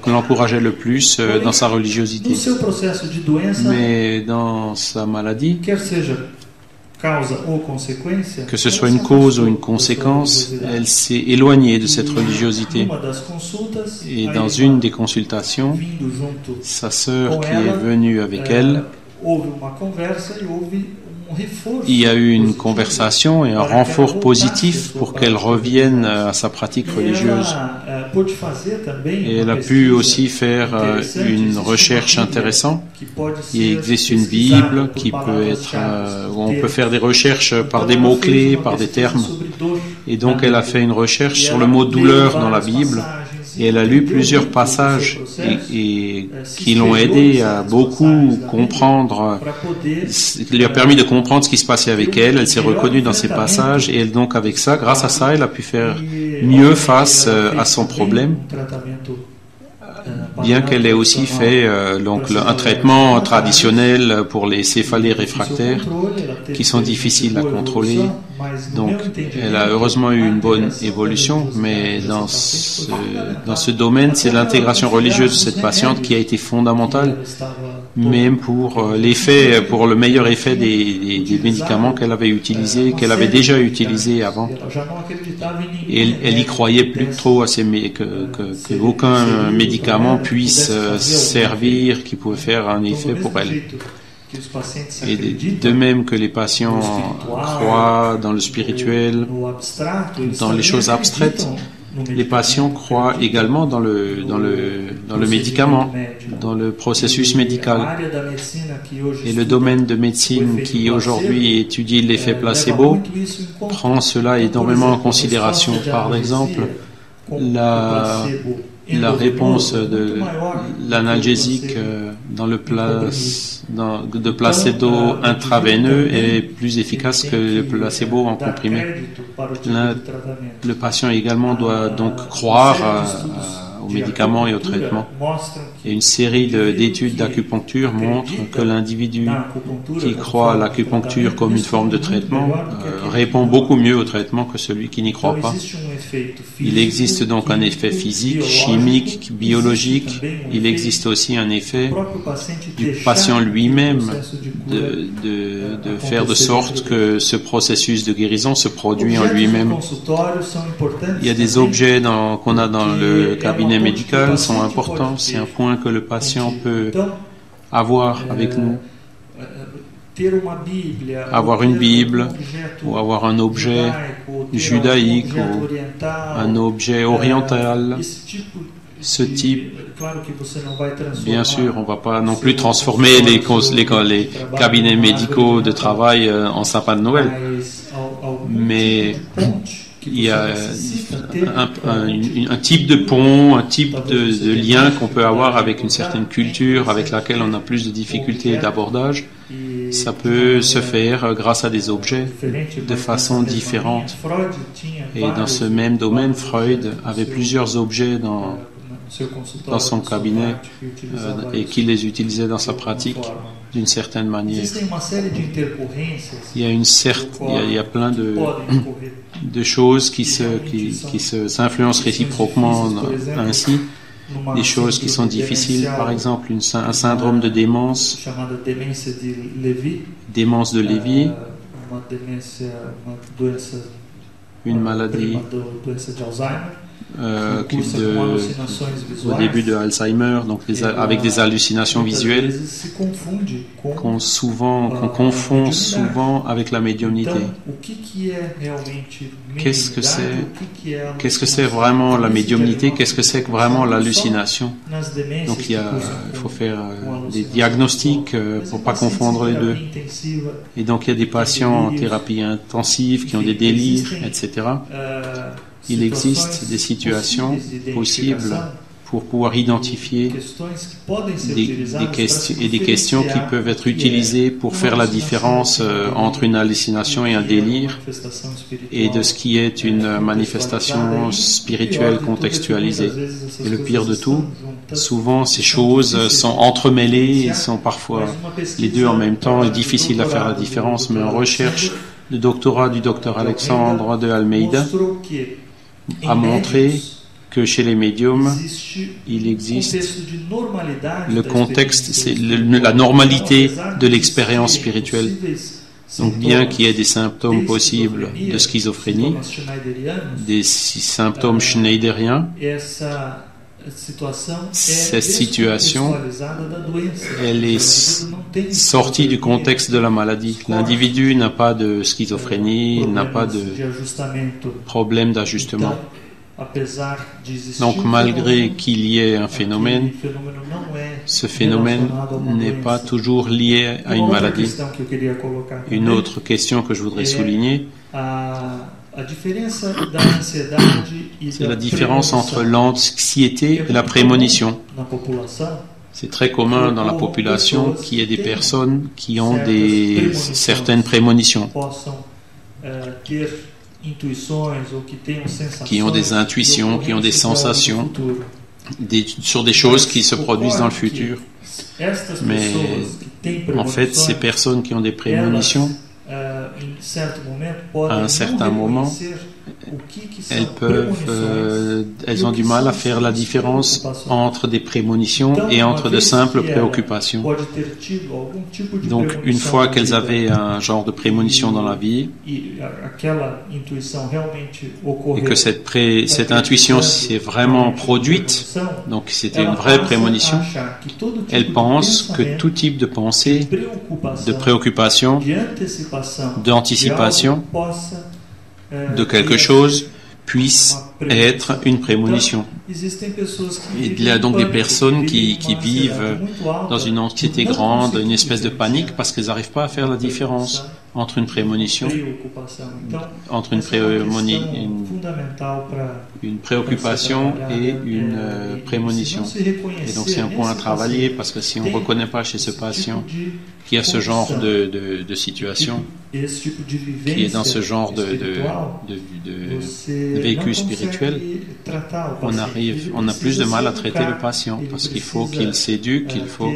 l'encourageait le plus dans sa religiosité. Mais dans sa maladie, que ce soit une cause ou une conséquence, elle s'est éloignée de cette religiosité. Et dans une des consultations, sa sœur qui est venue avec elle, il y a eu une conversation et un renfort positif pour qu'elle revienne à sa pratique religieuse. Et elle a pu aussi faire une recherche intéressante. Il existe une Bible qui peut être, où on peut faire des recherches par des mots-clés, par des termes. Et donc elle a fait une recherche sur le mot douleur dans la Bible. Et elle a lu plusieurs passages et qui l'ont aidé à beaucoup comprendre, lui a permis de comprendre ce qui se passait avec elle. Elle s'est reconnue dans ces passages et elle, donc avec ça, grâce à ça, elle a pu faire mieux face à son problème, bien qu'elle ait aussi fait un traitement traditionnel pour les céphalées réfractaires qui sont difficiles à contrôler. Donc, elle a heureusement eu une bonne évolution, mais dans ce domaine, c'est l'intégration religieuse de cette patiente qui a été fondamentale, même pour le meilleur effet des médicaments qu'elle avait utilisés, qu'elle avait déjà utilisés avant. Et elle y croyait plus trop à qu'aucun médicament puisse servir, qui pouvait faire un effet pour elle. Et de même que les patients croient dans le spirituel, dans les choses abstraites, les patients croient également dans le médicament, dans le processus médical. Et le domaine de médecine qui aujourd'hui étudie l'effet placebo prend cela énormément en considération. Par exemple, la réponse de l'analgésique de placebo intraveineux est plus efficace que le placebo en comprimé. Le patient également doit donc croire aux médicaments et aux traitements. Et une série d'études d'acupuncture montrent que l'individu qui croit à l'acupuncture comme une forme de traitement répond beaucoup mieux au traitement que celui qui n'y croit pas. Il existe donc un effet physique, chimique, biologique. Il existe aussi un effet du patient lui-même de faire de sorte que ce processus de guérison se produit en lui-même. Il y a des objets qu'on a dans le cabinet médical sont importants. C'est un point que le patient peut avoir avec nous. Avoir une Bible ou avoir un objet judaïque ou un objet oriental. Ce type, bien sûr, on ne va pas non plus transformer les cabinets médicaux de travail en sapin de Noël, mais il y a un type de pont, un type de lien qu'on peut avoir avec une certaine culture avec laquelle on a plus de difficultés d'abordage. Ça peut se faire grâce à des objets de façon différente. Et dans ce même domaine, Freud avait plusieurs objets dans son cabinet et qu'il les utilisait dans sa pratique d'une certaine manière. Il y a plein de choses qui s'influencent réciproquement ainsi. Des choses qui sont difficiles, par exemple un syndrome de démence, démence de Lévy, une maladie au début de Alzheimer, donc avec des hallucinations visuelles qu'on confond souvent avec la médiumnité. Qu'est-ce que c'est vraiment la médiumnité? Qu'est-ce que c'est vraiment l'hallucination? Donc il faut faire des diagnostics pour pas confondre les deux. Et donc il y a des patients en thérapie intensive qui ont des délires, etc. Il existe des situations possibles pour pouvoir identifier des questions qui peuvent être utilisées pour faire la différence entre une hallucination et un délire et de ce qui est une manifestation spirituelle contextualisée. Et le pire de tout, souvent ces choses sont entremêlées et sont parfois les deux en même temps. Il est difficile à faire la différence, mais en recherche, le doctorat du docteur Alexandre de Almeida a montré que chez les médiums, il existe le contexte, c'est la normalité de l'expérience spirituelle. Donc bien qu'il y ait des symptômes possibles de schizophrénie, des symptômes schneideriens, cette situation, elle est sortie du contexte de la maladie. L'individu n'a pas de schizophrénie, il n'a pas de problème d'ajustement. Donc malgré qu'il y ait un phénomène, ce phénomène n'est pas toujours lié à une maladie. Une autre question que je voudrais souligner, c'est la différence entre l'anxiété et la prémonition. C'est très commun dans la population qu'il y ait des personnes qui ont certaines prémonitions, qui ont des intuitions, qui ont des sensations sur des choses qui se produisent dans le futur. Mais en fait, ces personnes qui ont des prémonitions, à un certain moment, elles ont du mal à faire la différence entre des prémonitions et entre de simples préoccupations. Donc, une fois qu'elles avaient un genre de prémonition dans la vie, et que cette intuition s'est vraiment produite, donc c'était une vraie prémonition, elles pensent que tout type de pensée, de préoccupation, d'anticipation de quelque chose puisse être une prémonition. Il y a donc des personnes qui vivent dans une anxiété grande, une espèce de panique parce qu'elles n'arrivent pas à faire la différence entre une prémonition, entre une préoccupation et une prémonition. Et donc c'est un point à travailler parce que si on ne reconnaît pas chez ce patient qui a ce genre de situation, qui est dans ce genre de vécu spirituel, on a plus de mal à traiter le patient parce qu'il faut qu'il s'éduque, il faut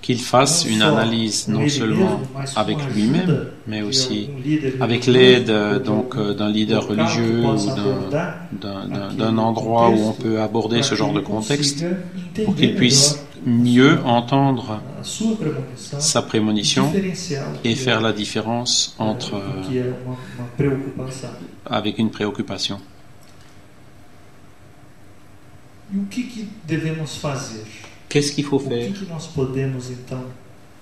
qu'il fasse une analyse non seulement avec lui-même, mais aussi avec l'aide d'un leader religieux ou d'un endroit où on peut aborder ce genre de contexte pour qu'il puisse mieux entendre sa prémonition et faire la différence avec une préoccupation. Qu'est-ce qu'il faut faire?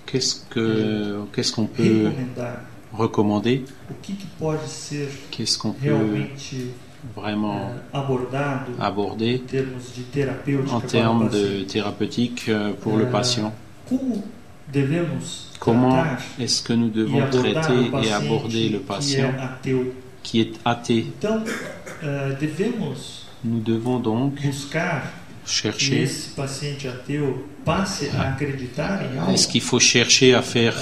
Qu'est-ce qu'on peut recommander? Qu'est-ce qu'on peut vraiment aborder en termes de thérapeutique pour le patient? Comment est-ce que nous devons traiter et aborder le patient qui est athée. Então, nous devons donc chercher. Est-ce qu'il faut chercher à faire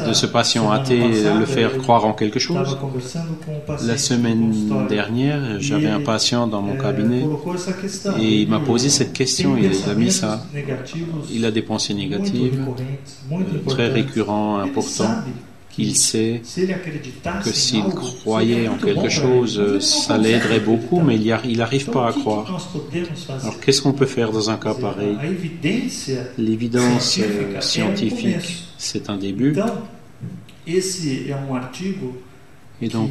de ce patient athée le faire croire en quelque chose? La semaine dernière, j'avais un patient dans mon cabinet et il m'a posé cette question. Il a mis ça. Il a des pensées négatives, très récurrents, importants. Il sait que s'il croyait en quelque chose, ça l'aiderait beaucoup, mais il n'arrive pas à croire. Alors, qu'est-ce qu'on peut faire dans un cas pareil? L'évidence scientifique, c'est un début. Et donc,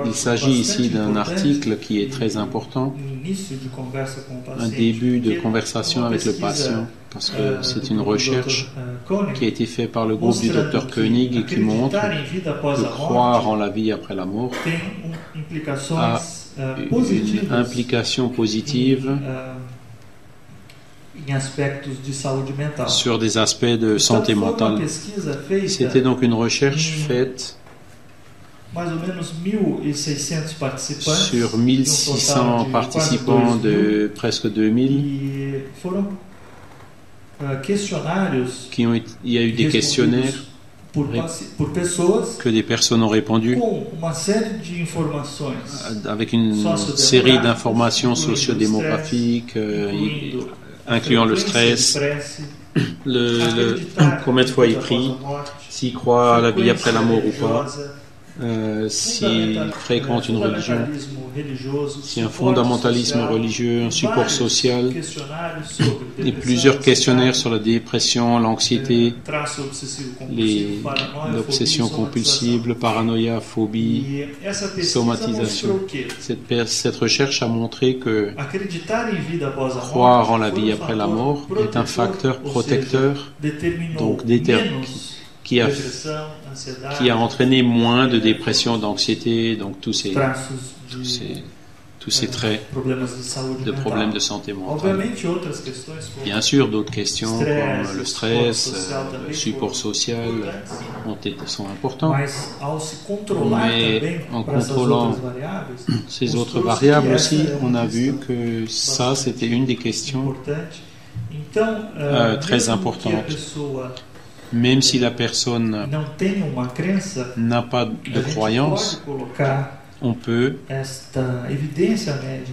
il s'agit ici d'un article qui est très important, un début de conversation avec le patient, parce que c'est une recherche qui a été faite par le groupe du Dr Koenig et qui montre que croire en la vie après la mort a une implication positive sur des aspects de santé mentale. C'était donc une recherche faite sur 1600 participants de presque 2000, il y a eu des questionnaires que des personnes ont répondu avec une série d'informations sociodémographiques, incluant le stress, combien de fois il prie, s'il croit à la vie après la mort ou pas, s'il fréquente une religion, s'il y a un fondamentalisme religieux, un support social, et plusieurs questionnaires sur la dépression, l'anxiété, l'obsession compulsive, le paranoïa, phobie, somatisation. Cette recherche a montré que croire en la vie après la mort est un facteur protecteur, donc qui a entraîné moins de dépression, d'anxiété, donc tous ces traits de problèmes de santé mentale. Bien sûr, d'autres questions comme le stress, le support social sont importants, mais en contrôlant ces autres variables aussi, on a vu que ça, c'était une des questions très importantes. Même si la personne n'a pas de croyance, on peut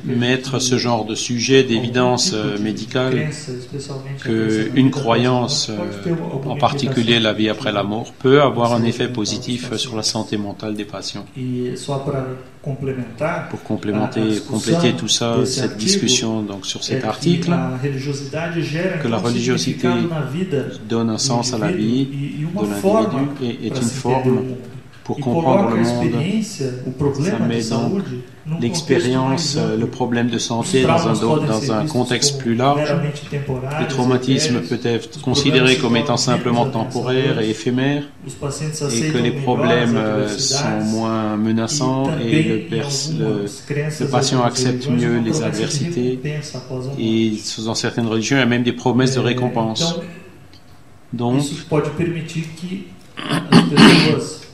mettre ce genre de sujet d'évidence médicale qu'une croyance, en particulier la vie après la mort, peut avoir un effet positif sur la santé mentale des patients. Pour compléter tout ça, cette discussion donc, sur cet article, que la religiosité donne un sens à la vie de l'individu et est une forme pour comprendre le monde. Ça met donc l'expérience, le problème de santé dans un contexte plus large. Les traumatismes peuvent être considérés comme étant simplement temporaires et éphémères, et que les problèmes sont moins menaçants et le patient accepte mieux les adversités. Et dans certaines religions, il y a même des promesses de récompense. Donc,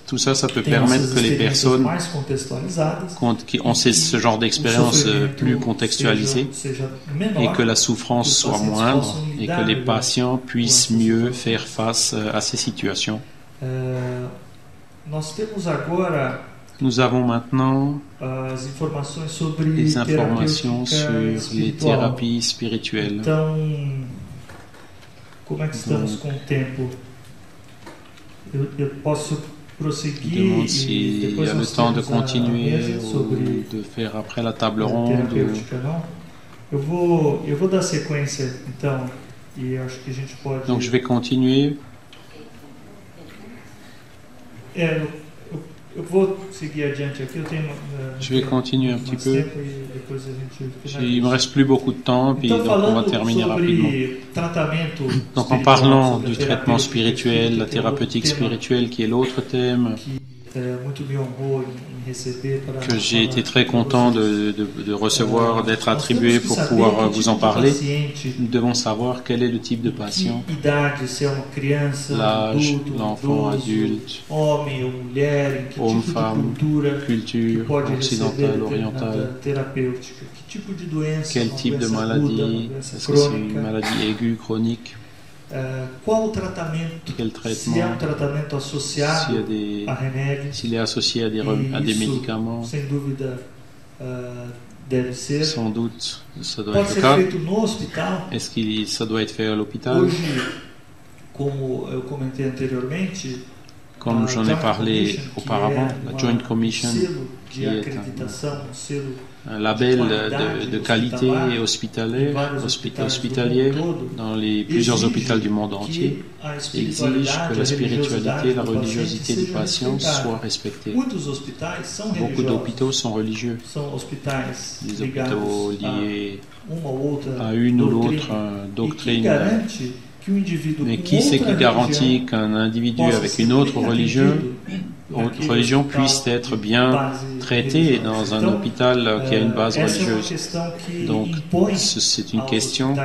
tout ça, ça peut permettre que les personnes qui ont ce genre d'expérience plus contextualisée et que la souffrance soit moindre et que les patients puissent mieux faire face à ces situations. Nous avons maintenant des informations sur les thérapies spirituelles. Je demande s'il y a le temps de continuer ou de faire après la table ronde. Donc je vais continuer. Je vais continuer un petit peu. Il me reste plus beaucoup de temps, puis donc on va terminer rapidement. Donc en parlant du traitement spirituel, la thérapeutique spirituelle qui est l'autre thème que j'ai été très content de recevoir, d'être attribué pour pouvoir vous en parler. Nous devons savoir quel est le type de patient, l'âge, l'enfant, adulte, homme, femme, culture occidentale, orientale, quel type de maladie, est-ce que c'est une maladie aiguë, chronique, quel traitement, s'il est associé à des médicaments, sans doute ça doit être le cas. Est-ce que ça doit être fait à l'hôpital? Comme j'en ai parlé auparavant, la Joint Commission, qui est un label de qualité hospitalière dans plusieurs hôpitaux du monde entier, exige que la spiritualité, la religiosité des patients soient respectées. Beaucoup d'hôpitaux sont religieux, des hôpitaux liés à une ou l'autre doctrine. Mais qui c'est qui garantit qu'un individu avec une autre religion puisse être bien traité dans un hôpital qui a une base religieuse? Donc, c'est une question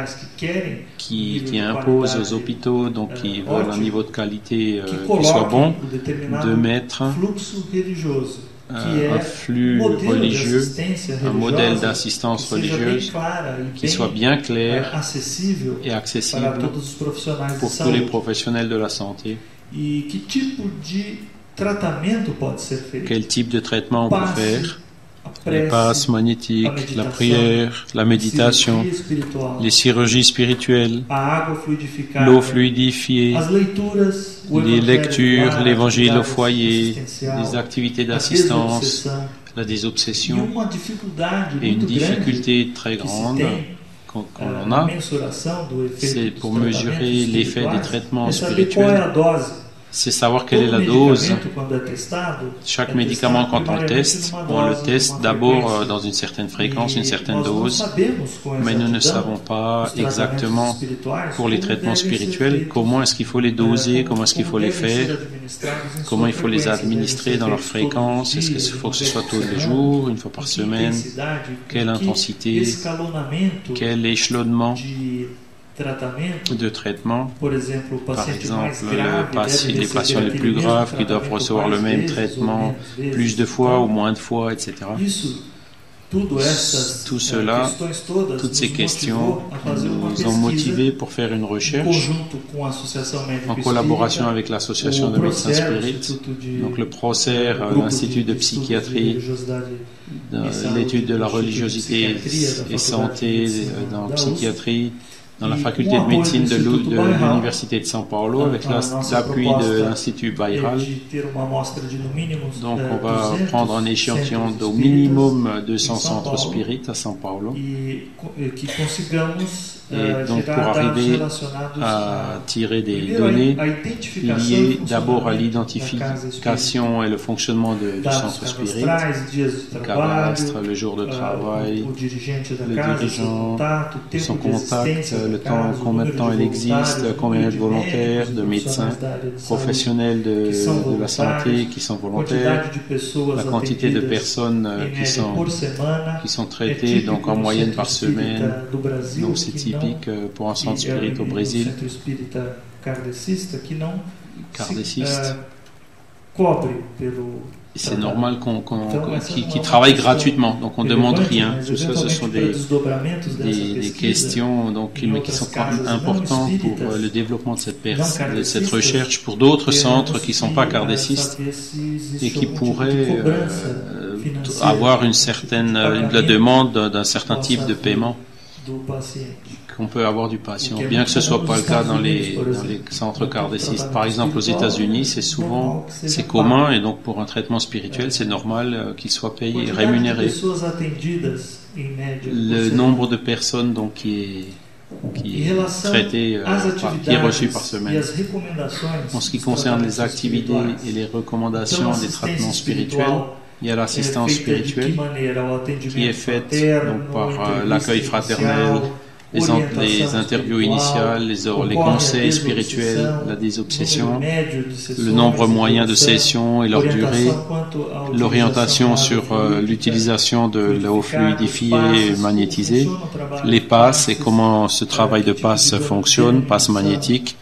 qui impose aux hôpitaux, donc qui veulent un niveau de qualité qui soit bon, de mettre un flux religieux, un modèle d'assistance religieuse qui soit bien clair et accessible pour tous les professionnels de la santé. Quel type de traitement on peut faire? Les passes magnétiques, la prière, la méditation, les chirurgies spirituelles, l'eau fluidifiée, les lectures, l'évangile au foyer, les activités d'assistance, la désobsession, et une difficulté très grande qu'on a, c'est pour mesurer l'effet des traitements spirituels. C'est savoir quelle est la dose. Chaque médicament, quand on le teste d'abord dans une certaine fréquence, une certaine dose, mais nous ne savons pas exactement pour les traitements spirituels comment est-ce qu'il faut les doser, comment est-ce qu'il faut les faire, comment il faut les administrer dans leur fréquence, est-ce qu'il faut que ce soit tous les jours, une fois par semaine, quelle intensité, quel échelonnement de traitement. Par exemple, les patients les plus graves qui doivent recevoir le même traitement plus de fois ou moins de fois, etc. Tout cela, toutes ces questions nous ont motivés pour faire une recherche en collaboration avec l'association de médecins spirites, donc le PROCER, l'Institut de psychiatrie, l'étude de la religiosité et santé dans la psychiatrie, dans la faculté de médecine de l'Université de São Paulo, avec l'appui de l'Institut Bayral. Donc on va prendre un échantillon d'au minimum 200 centres spirites à São Paulo. Et donc pour arriver à tirer des données liées d'abord à l'identification et le fonctionnement du centre spirit, le cadastre, le jour de travail, le dirigeant, son contact, le temps, combien de temps il existe, combien de volontaires, de médecins professionnels de la santé qui sont volontaires, la quantité de personnes qui sont traitées donc en moyenne par semaine. Donc c'est typique pour un centre spirit au Brésil, kardeciste. Et c'est normal qu'ils travaillent gratuitement, donc on ne demande rien. Tout ça, ce sont des questions donc, qui sont importantes pour le développement de cette recherche, pour d'autres centres qui ne sont pas kardecistes et qui pourraient avoir la demande d'un certain type de paiement qu'on peut avoir du patient, bien que ce ne soit pas le cas dans les centres kardecistes. Par exemple, aux États-Unis, c'est commun, et donc pour un traitement spirituel, c'est normal qu'il soit payé, rémunéré. Le nombre de personnes donc, qui est traité, qui est reçu par semaine. En ce qui concerne les activités et les recommandations des traitements spirituels, il y a l'assistance spirituelle qui est faite donc, par l'accueil fraternel, les interviews initiales, les conseils spirituels, la désobsession, le nombre moyen de sessions et leur durée, l'orientation sur l'utilisation de l'eau fluidifiée et magnétisée, les passes et comment ce travail de passe fonctionne, passe magnétique,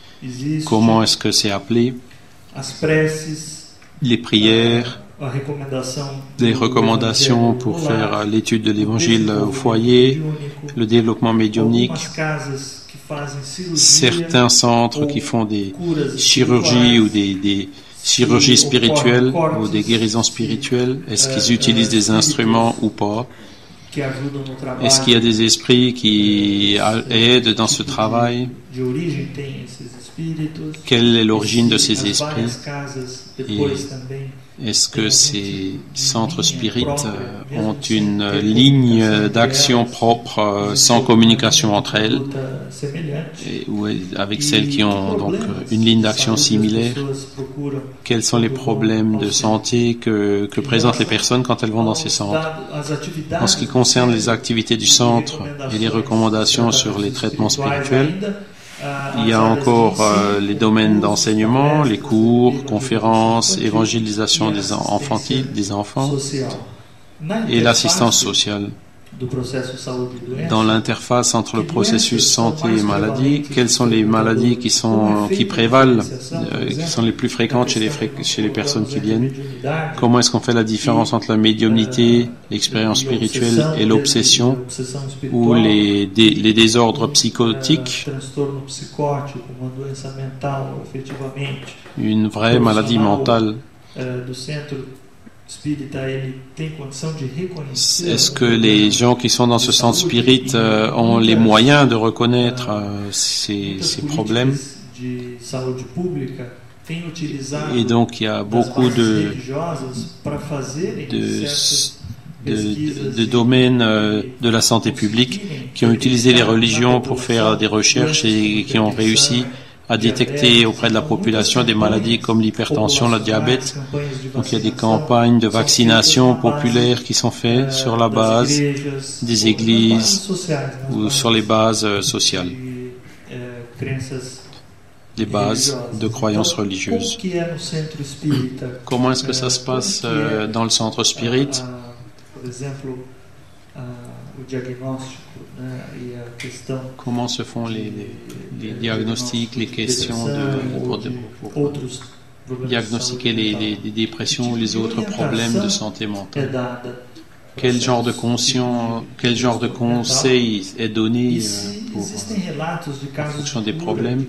comment est-ce que c'est appelé, les prières, les recommandations pour faire l'étude de l'évangile au foyer, le développement médiumnique, certains centres qui font des chirurgies ou des chirurgies spirituelles ou des guérisons spirituelles, est-ce qu'ils utilisent des instruments ou pas? Est-ce qu'il y a des esprits qui aident dans ce travail? Quelle est l'origine de ces esprits? Et est-ce que ces centres spirites ont une ligne d'action propre sans communication entre elles, ou avec celles qui ont donc une ligne d'action similaire? Quels sont les problèmes de santé que présentent les personnes quand elles vont dans ces centres? En ce qui concerne les activités du centre et les recommandations sur les traitements spirituels, il y a encore les domaines d'enseignement, les cours, conférences, évangélisation des enfants et l'assistance sociale. Dans l'interface entre le processus santé et maladie, quelles sont les maladies qui prévalent, qui sont les plus fréquentes chez les personnes qui viennent? Comment est-ce qu'on fait la différence entre la médiumnité, l'expérience spirituelle et l'obsession ou les désordres psychotiques? Une vraie maladie mentale. Est-ce que les gens qui sont dans ce centre spirit ont les moyens de reconnaître ces problèmes? Et donc il y a beaucoup de domaines de la santé publique qui ont utilisé les religions pour faire des recherches et qui ont réussi à détecter auprès de la population des maladies comme l'hypertension, le diabète. Donc il y a des campagnes de vaccination populaires qui sont faites sur la base des églises ou sur les bases sociales, les bases de croyances religieuses. Comment est-ce que ça se passe dans le centre spirit? Comment se font les diagnostics, les questions pour diagnostiquer les dépressions ou les autres problèmes de santé mentale? Quel genre de conseil est donné en fonction des problèmes?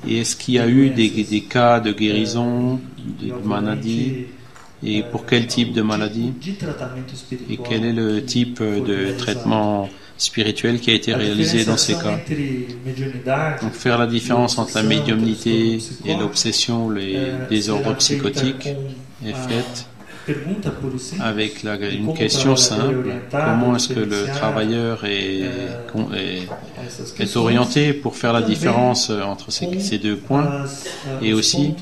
Et est-ce qu'il y a eu des cas de guérison, de maladies? Et pour quel type de maladie? Et quel est le type de traitement spirituel qui a été réalisé dans ces cas? Donc faire la différence entre la médiumnité et l'obsession, les désordres psychotiques est faite avec une question simple: comment est-ce que le travailleur est orienté pour faire la différence entre ces deux points? Et aussi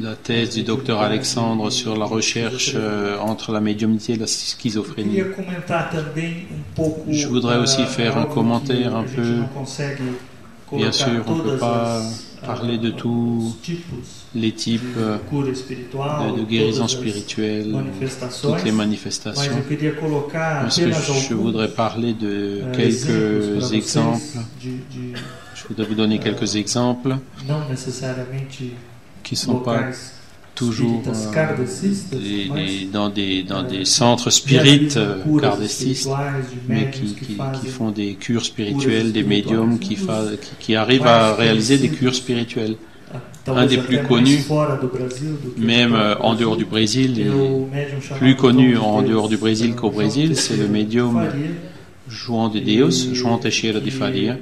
la thèse du docteur Alexandre sur la recherche entre la médiumnité et la schizophrénie. Je voudrais aussi faire un commentaire un peu. Bien sûr, on ne peut pas parler de tous les types de guérison spirituelle, toutes les manifestations. Parce que je voudrais parler de quelques exemples. Je voudrais vous donner quelques exemples qui ne sont pas toujours dans des centres spirites kardestistes, mais qui font des cures spirituelles, des médiums qui arrivent à réaliser des cures spirituelles. Un des plus connus, même en dehors du Brésil, et plus connu en dehors du Brésil qu'au Brésil, c'est le médium João de Deus, João Teixeira de Faria,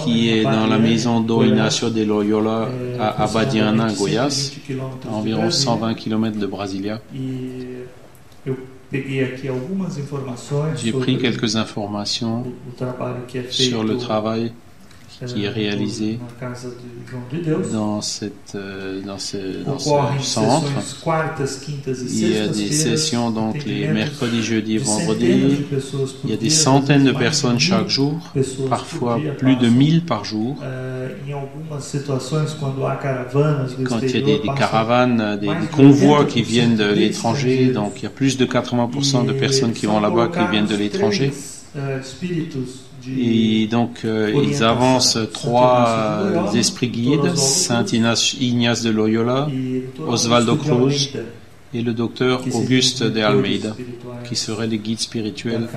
qui est dans la maison Dom Inácio de Loyola à Abadiana, Goiás, à environ 120 km de Brasilia. J'ai pris quelques informations sur le travail qui est réalisé dans ce centre. Il y a des sessions donc les mercredis, jeudis et vendredis. Il y a des centaines de personnes chaque jour, parfois plus de 1000 par jour. Quand il y a des caravanes, des convois qui viennent de l'étranger, donc il y a plus de 80% de personnes qui vont là-bas qui viennent de l'étranger. Et donc ils avancent 3 esprits guides, Saint Ignace de Loyola, Osvaldo Cruz et le docteur Auguste de Almeida, qui seraient les guides spirituels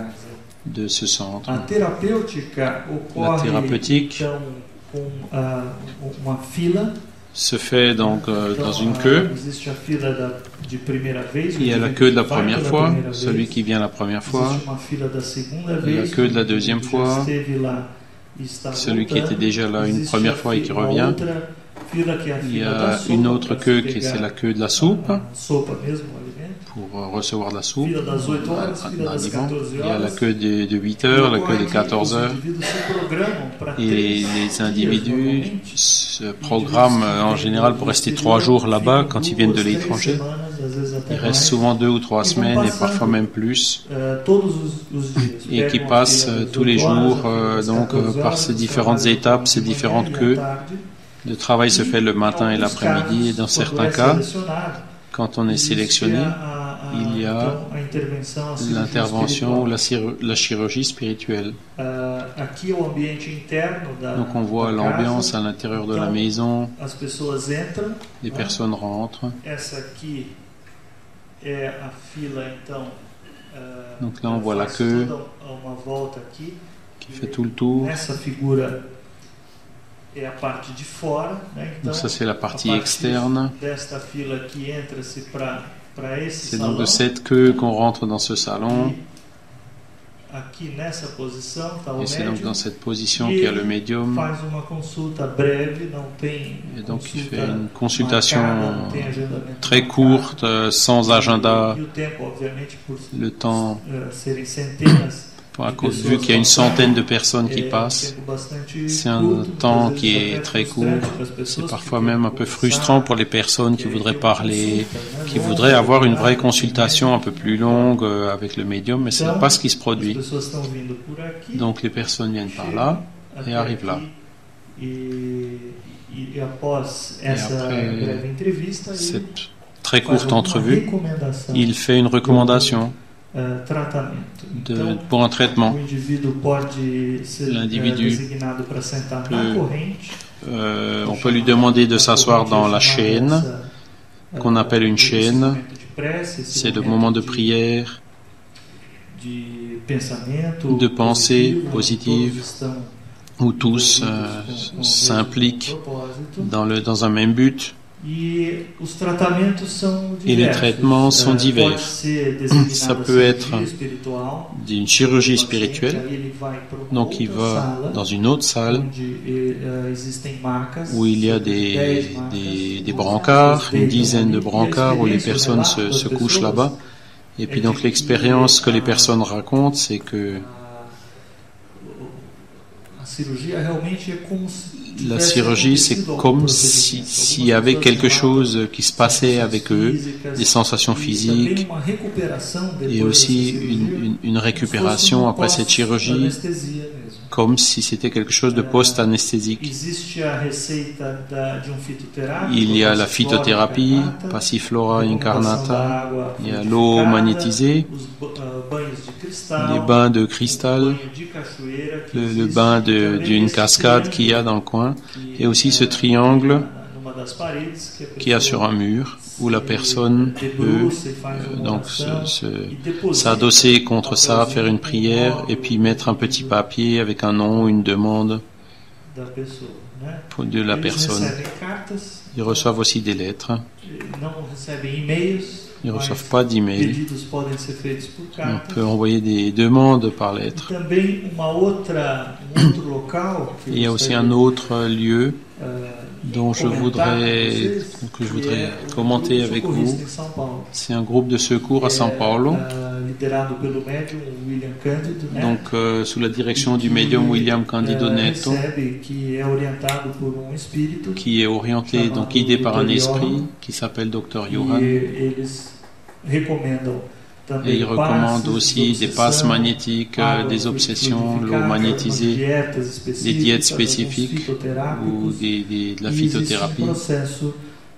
de ce centre. La thérapeutique se fait donc dans une queue. Il y a la queue de la première fois, celui qui vient la première fois, la queue de la deuxième fois, celui qui était déjà là une première fois et qui revient. Il y a une autre queue qui c'est la queue de la soupe, pour recevoir de la soupe. Il y a la queue de 8 heures, la queue de 14 heures. Et les individus se programment en général pour rester 3 jours là-bas quand ils viennent de l'étranger. Ils restent souvent 2 ou 3 semaines et parfois même plus. Et qui passent tous les jours par ces différentes étapes, ces différentes queues. Le travail se fait le matin et l'après-midi et dans certains cas, quand on est sélectionné, il y a l'intervention ou la chirurgie spirituelle. Donc on voit l'ambiance à l'intérieur de la maison, les personnes rentrent. Donc là on voit la queue qui fait tout le tour. Donc ça c'est la partie externe. C'est donc de cette queue qu'on rentre dans ce salon. Et c'est donc dans cette position qu'il y a le médium. Et donc il fait une consultation très courte, sans agenda. Le temps, vu qu'il y a une centaine de personnes qui passent, c'est un temps qui est très court. C'est parfois même un peu frustrant pour les personnes qui voudraient parler, qui voudraient avoir une vraie consultation un peu plus longue avec le médium, mais ce n'est pas ce qui se produit. Donc les personnes viennent par là et arrivent là. Et après cette très courte entrevue, il fait une recommandation pour un traitement. L'individu on peut lui demander de s'asseoir dans la chaîne, qu'on appelle une chaîne. C'est le moment de prière, de pensée positive, où tous s'impliquent dans un même but. Et les traitements sont divers. Ça peut être d'une chirurgie spirituelle, donc il va dans une autre salle où il y a des brancards, une dizaine de brancards où les personnes se couchent là-bas. Et puis donc l'expérience que les personnes racontent, c'est que la chirurgie, c'est comme s'il y avait quelque chose qui se passait avec eux, des sensations physiques, et aussi une récupération après cette chirurgie, comme si c'était quelque chose de post-anesthésique. Il y a la phytothérapie, Passiflora incarnata, il y a l'eau magnétisée, les bains de cristal, le bain d'une cascade qu'il y a dans le coin, et aussi ce triangle qu'il y a sur un mur où la personne peut s'adosser contre ça, faire une prière et puis mettre un petit papier avec un nom, une demande de la personne. Ils reçoivent aussi des lettres. Ils ne reçoivent pas d'email. On peut envoyer des demandes par lettre. Il y a aussi un autre lieu que je voudrais commenter avec vous. C'est un groupe de secours à São Paulo Donc, sous la direction du médium William Candido Neto, qui est orienté, donc guidé par un esprit qui s'appelle Dr. Johan. Et il recommande aussi des passes magnétiques, des obsessions, l'eau magnétisée, des diètes spécifiques ou de la phytothérapie,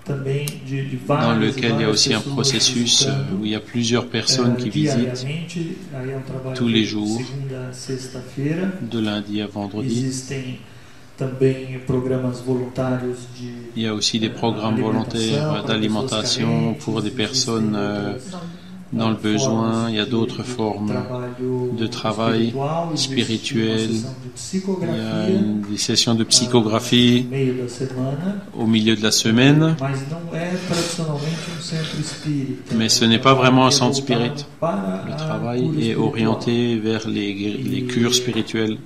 dans lequel il y a aussi un processus où il y a plusieurs personnes qui visitent tous les jours, de lundi à vendredi. Il y a aussi des programmes volontaires d'alimentation pour des personnes dans le besoin. Il y a d'autres formes de travail spirituel. Il y a des sessions de psychographie au milieu de la semaine. Mais ce n'est pas vraiment un centre spirit. Le travail est orienté vers les cures spirituelles.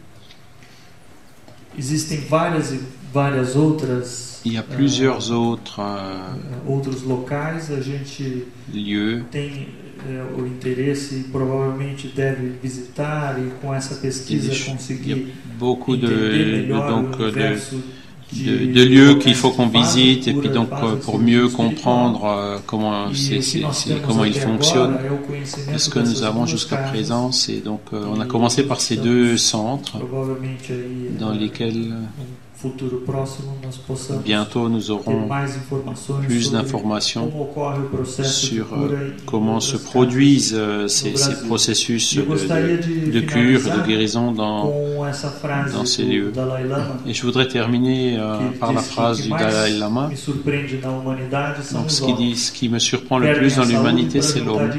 Il y a plusieurs autres lieux. Il y a beaucoup de lieux qu'il faut qu'on visite, et puis donc pour mieux comprendre comment ils fonctionnent. Et ce que nous avons jusqu'à présent, c'est donc on a commencé par ces deux centres dans lesquels bientôt nous aurons plus d'informations sur comment se produisent ces processus de cure et de guérison dans ces lieux. Et je voudrais terminer par la phrase du Dalai Lama. Donc, ce qui me surprend le plus dans l'humanité, c'est l'homme.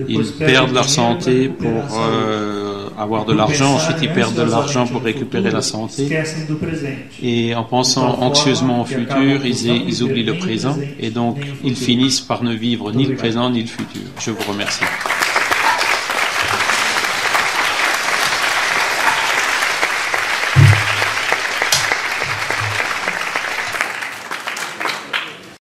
Ils perdent leur santé pour avoir de l'argent, ensuite ils perdent de l'argent pour récupérer la santé, et en pensant anxieusement au futur, ils oublient le présent, et donc ils finissent par ne vivre ni le présent ni le futur. Je vous remercie.